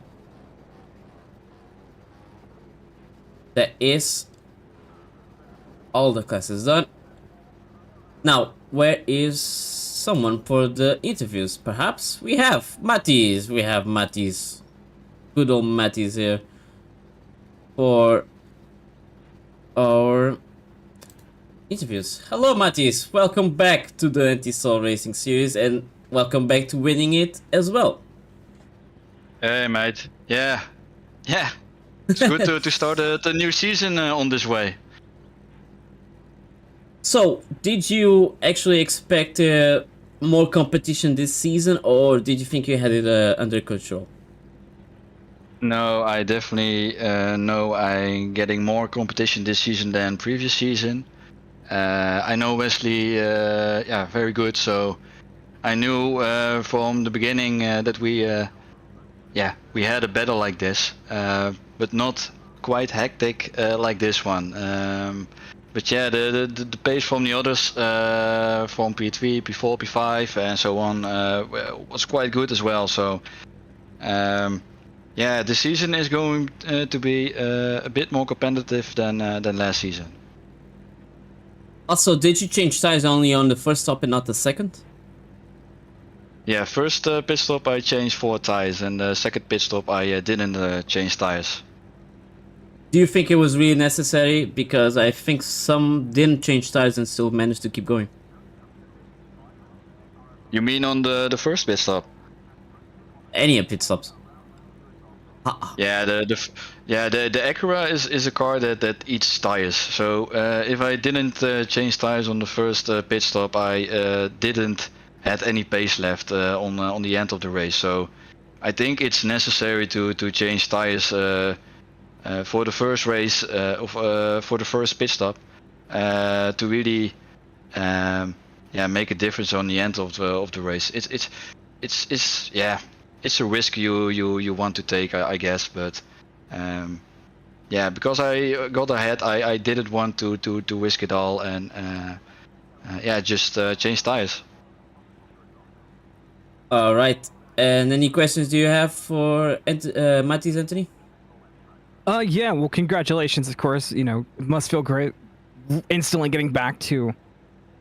That is all the classes done. Now, where is someone for the interviews? Perhaps we have Mattis. Good old Mattis here for our interviews. Hello Mattis, welcome back to the Anti-Soul Racing series and welcome back to winning it as well. Hey mate, yeah, it's good to start the new season on this way. So, did you actually expect more competition this season, or did you think you had it under control? No, I definitely know I'm getting more competition this season than previous season. I know Wesley, very good, so I knew from the beginning that we had a battle like this, but not quite hectic like this one. But yeah, the pace from the others, from P3, P4, P5 and so on, was quite good as well. So the season is going to be a bit more competitive than last season. Also, did you change tires only on the first stop and not the second? Yeah, first pit stop I changed 4 tires, and the second pit stop I didn't change tires. Do you think it was really necessary? Because I think some didn't change tires and still managed to keep going. You mean on the first pit stop? Any pit stops. Yeah, the Acura is a car that eats tires. So if I didn't change tires on the first pit stop, I didn't had any pace left on the end of the race. So I think it's necessary to change tires for the first race for the first pit stop to really make a difference on the end of the race. It's yeah, it's a risk you want to take, I guess, but yeah, because I got ahead, I didn't want to risk it all, and yeah, just change tires. All right. And any questions do you have for Matisse, Anthony? Yeah, well, congratulations, of course. You know, it must feel great instantly getting back to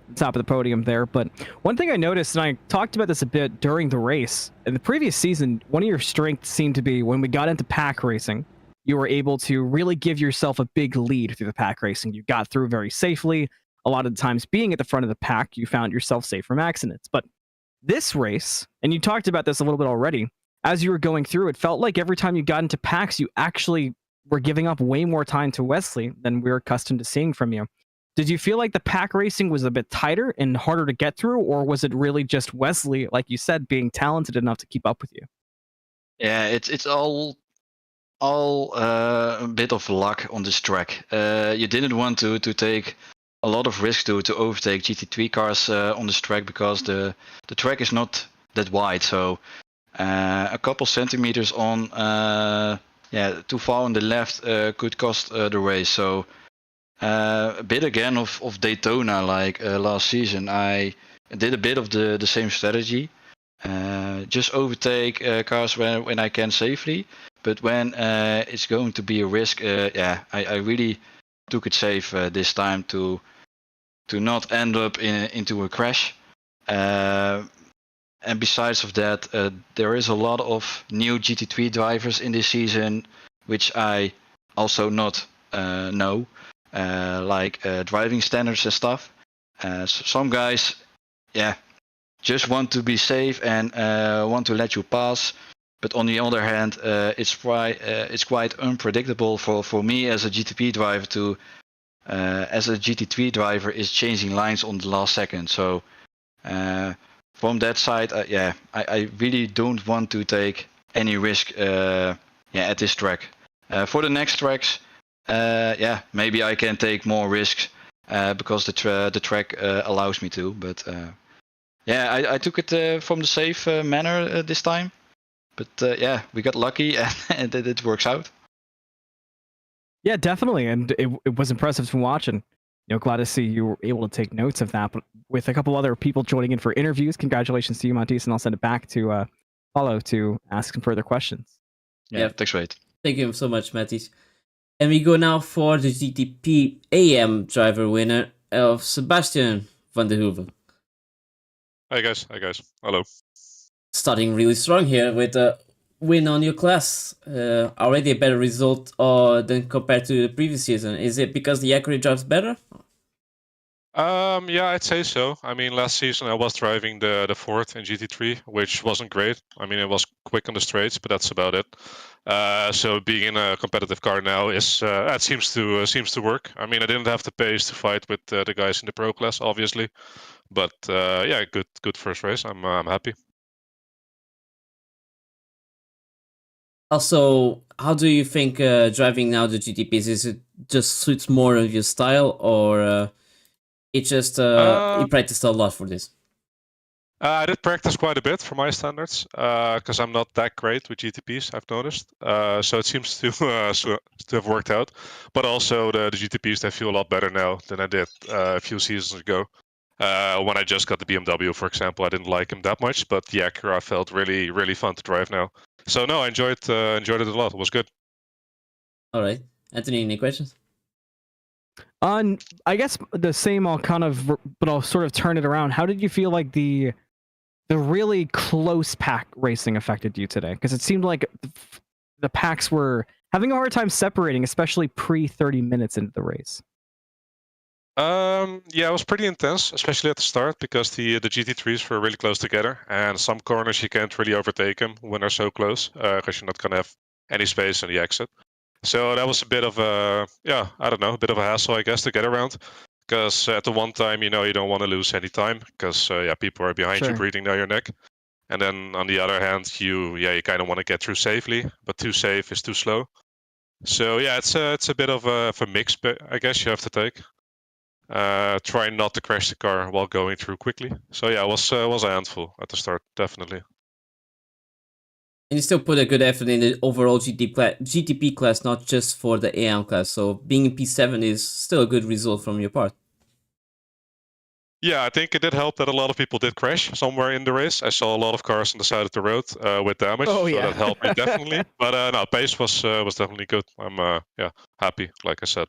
the top of the podium there. But one thing I noticed, and I talked about this a bit during the race, in the previous season, one of your strengths seemed to be when we got into pack racing, you were able to really give yourself a big lead through the pack racing. You got through very safely. A lot of the times being at the front of the pack, you found yourself safe from accidents. But this race, and you talked about this a little bit already, as you were going through, it felt like every time you got into packs, you actually were giving up way more time to Wesley than we were accustomed to seeing from you. Did you feel like the pack racing was a bit tighter and harder to get through, or was it really just Wesley, like you said, being talented enough to keep up with you? Yeah, it's all a bit of luck on this track. You didn't want to take a lot of risk to overtake GT3 cars on this track because the track is not that wide. So a couple centimeters on too far on the left could cost the race. So a bit again of Daytona like last season. I did a bit of the same strategy. Just overtake cars when I can safely. But when it's going to be a risk, I really took it safe this time to not end up into a crash. And besides of that, there is a lot of new GT3 drivers in this season, which I also not know, like driving standards and stuff. Some guys, just want to be safe and want to let you pass. But on the other hand, it's quite unpredictable for me as a GTP driver to, as a GT3 driver, is changing lines on the last second. So from that side, I really don't want to take any risk at this track. For the next tracks, maybe I can take more risks because the track allows me to. But I took it from the safe manner this time. But we got lucky and it works out. Yeah, definitely, and it was impressive to watch, and you know, glad to see you were able to take notes of that. But with a couple other people joining in for interviews, congratulations to you, Montes, and I'll send it back to Paulo to ask some further questions. Yeah. Thanks, Wade. Thank you so much, Matisse. And we go now for the GTP AM driver winner of Sebastian van der Hoeven. Hi guys. Hello. Starting really strong here with a win on your class. Already a better result than compared to the previous season. Is it because the accurate drives better? Yeah, I'd say so. I mean, last season I was driving the fourth in GT3, which wasn't great. I mean, it was quick on the straights, but that's about it. So being in a competitive car now is that seems to work. I mean, I didn't have the pace to fight with the guys in the pro class, obviously, but good first race. I'm happy. Also, how do you think driving now the GTPs, is it just suits more of your style, or it just you practiced a lot for this? I did practice quite a bit for my standards because I'm not that great with GTPs, I've noticed. So it seems to have worked out. But also the GTPs, they feel a lot better now than I did a few seasons ago. When I just got the BMW, for example, I didn't like him that much, but the Acura felt really, really fun to drive now. So no, I enjoyed it a lot. It was good. All right, Anthony, any questions? I guess the same. But I'll sort of turn it around. How did you feel like the really close pack racing affected you today? Because it seemed like the packs were having a hard time separating, especially pre 30 minutes into the race. It was pretty intense, especially at the start, because the GT3s were really close together, and some corners you can't really overtake them when they're so close, because you're not gonna have any space in the exit. So that was a bit of a, I don't know, a bit of a hassle, I guess, to get around. Because at the one time, you don't want to lose any time, because people are behind you Sure. breathing down your neck. And then on the other hand, you kind of want to get through safely, but too safe is too slow. So yeah, it's a bit of a mix, I guess you have to take. Try not to crash the car while going through quickly. So yeah, it was a handful at the start, definitely. And you still put a good effort in the overall GTP class, not just for the AM class. So being in P7 is still a good result from your part. Yeah, I think it did help that a lot of people did crash somewhere in the race. I saw a lot of cars on the side of the road with damage, Oh, so yeah. that helped me definitely. But no, pace was definitely good. I'm happy, like I said.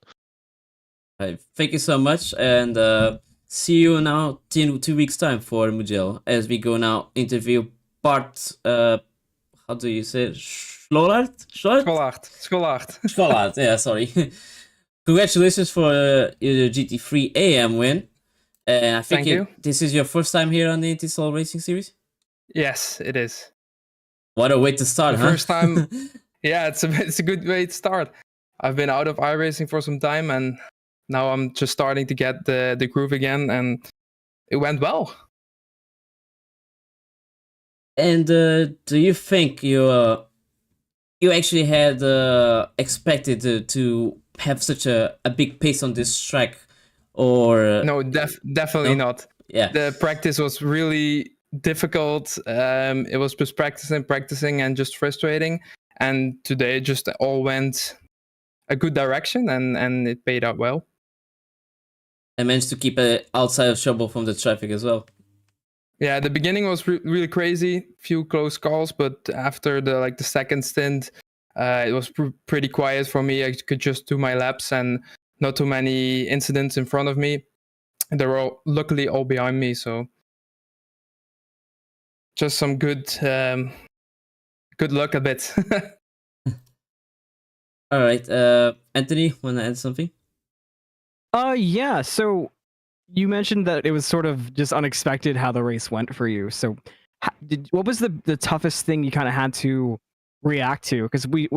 Thank you so much, and see you now in 2 weeks' time for Mugello, as we go now interview Bart. How do you say it? Scholart? Scholart, yeah, sorry. Congratulations for your GT3 AM win. And I think Thank you. This is your first time here on the Intisol Racing Series? Yes, it is. What a way to start, The huh? first time. Yeah, it's a good way to start. I've been out of iRacing for some time, and now I'm just starting to get the groove again, and it went well. And do you think you actually had expected to have such a big pace on this track, or No, definitely No? not. yeah? The practice was really difficult. It was just practicing, and just frustrating. And today it just all went a good direction, and it paid out well. I managed to keep it outside of trouble from the traffic as well. Yeah, the beginning was really crazy, few close calls, but after the second stint, it was pretty quiet for me. I could just do my laps and not too many incidents in front of me. They were luckily all behind me, so just some good luck a bit. All right, Anthony, wanna add something? Yeah. So you mentioned that it was sort of just unexpected how the race went for you. So, what was the toughest thing you kind of had to react to? Because we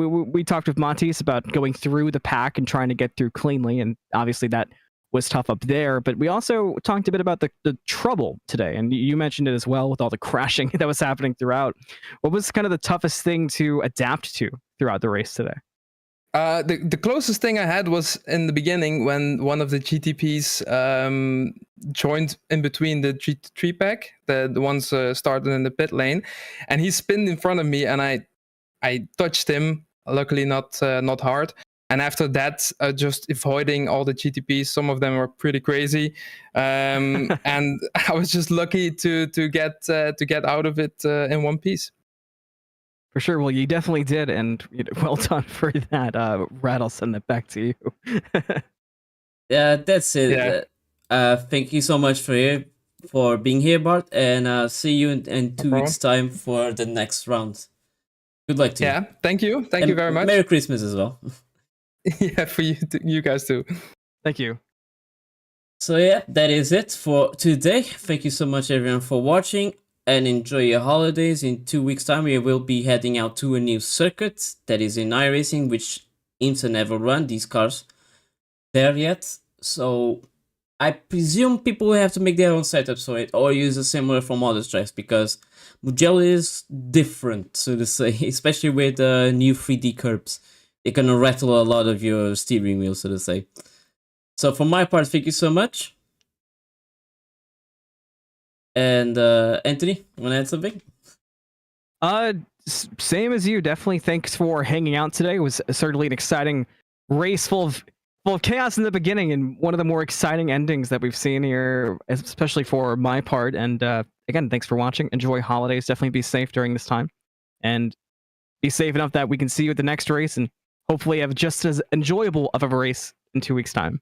talked with Montes about going through the pack and trying to get through cleanly, and obviously that was tough up there. But we also talked a bit about the trouble today, and you mentioned it as well with all the crashing that was happening throughout. What was kind of the toughest thing to adapt to throughout the race today? The closest thing I had was in the beginning when one of the GTPs joined in between the GT3 pack, the ones started in the pit lane, and he spinned in front of me, and I touched him, luckily not hard. And after that, just avoiding all the GTPs. Some of them were pretty crazy, and I was just lucky to get out of it in one piece. For sure. Well, you definitely did, and well done for that. Rad, I'll send it back to you. Yeah, that's it. Yeah. Thank you so much for being here, Bart, and see you in 2 weeks' time for the next round. Good luck to you. Yeah, thank you very much. Merry Christmas as well. Yeah, for you guys too. Thank you. So yeah, that is it for today. Thank you so much everyone for watching, and enjoy your holidays. In 2 weeks' time, we will be heading out to a new circuit that is in iRacing, which IMSA never run these cars there yet. So I presume people will have to make their own setups for it, or use a similar from other tracks, because Mugello is different, so to say, especially with new 3D curbs. They're gonna rattle a lot of your steering wheel, so to say. So for my part, thank you so much. And Anthony, you wanna add something? Same as you. Definitely thanks for hanging out today. It was certainly an exciting race full of chaos in the beginning, and one of the more exciting endings that we've seen here, especially for my part. And again, thanks for watching. Enjoy holidays. Definitely be safe during this time, and be safe enough that we can see you at the next race, and hopefully have just as enjoyable of a race in 2 weeks' time.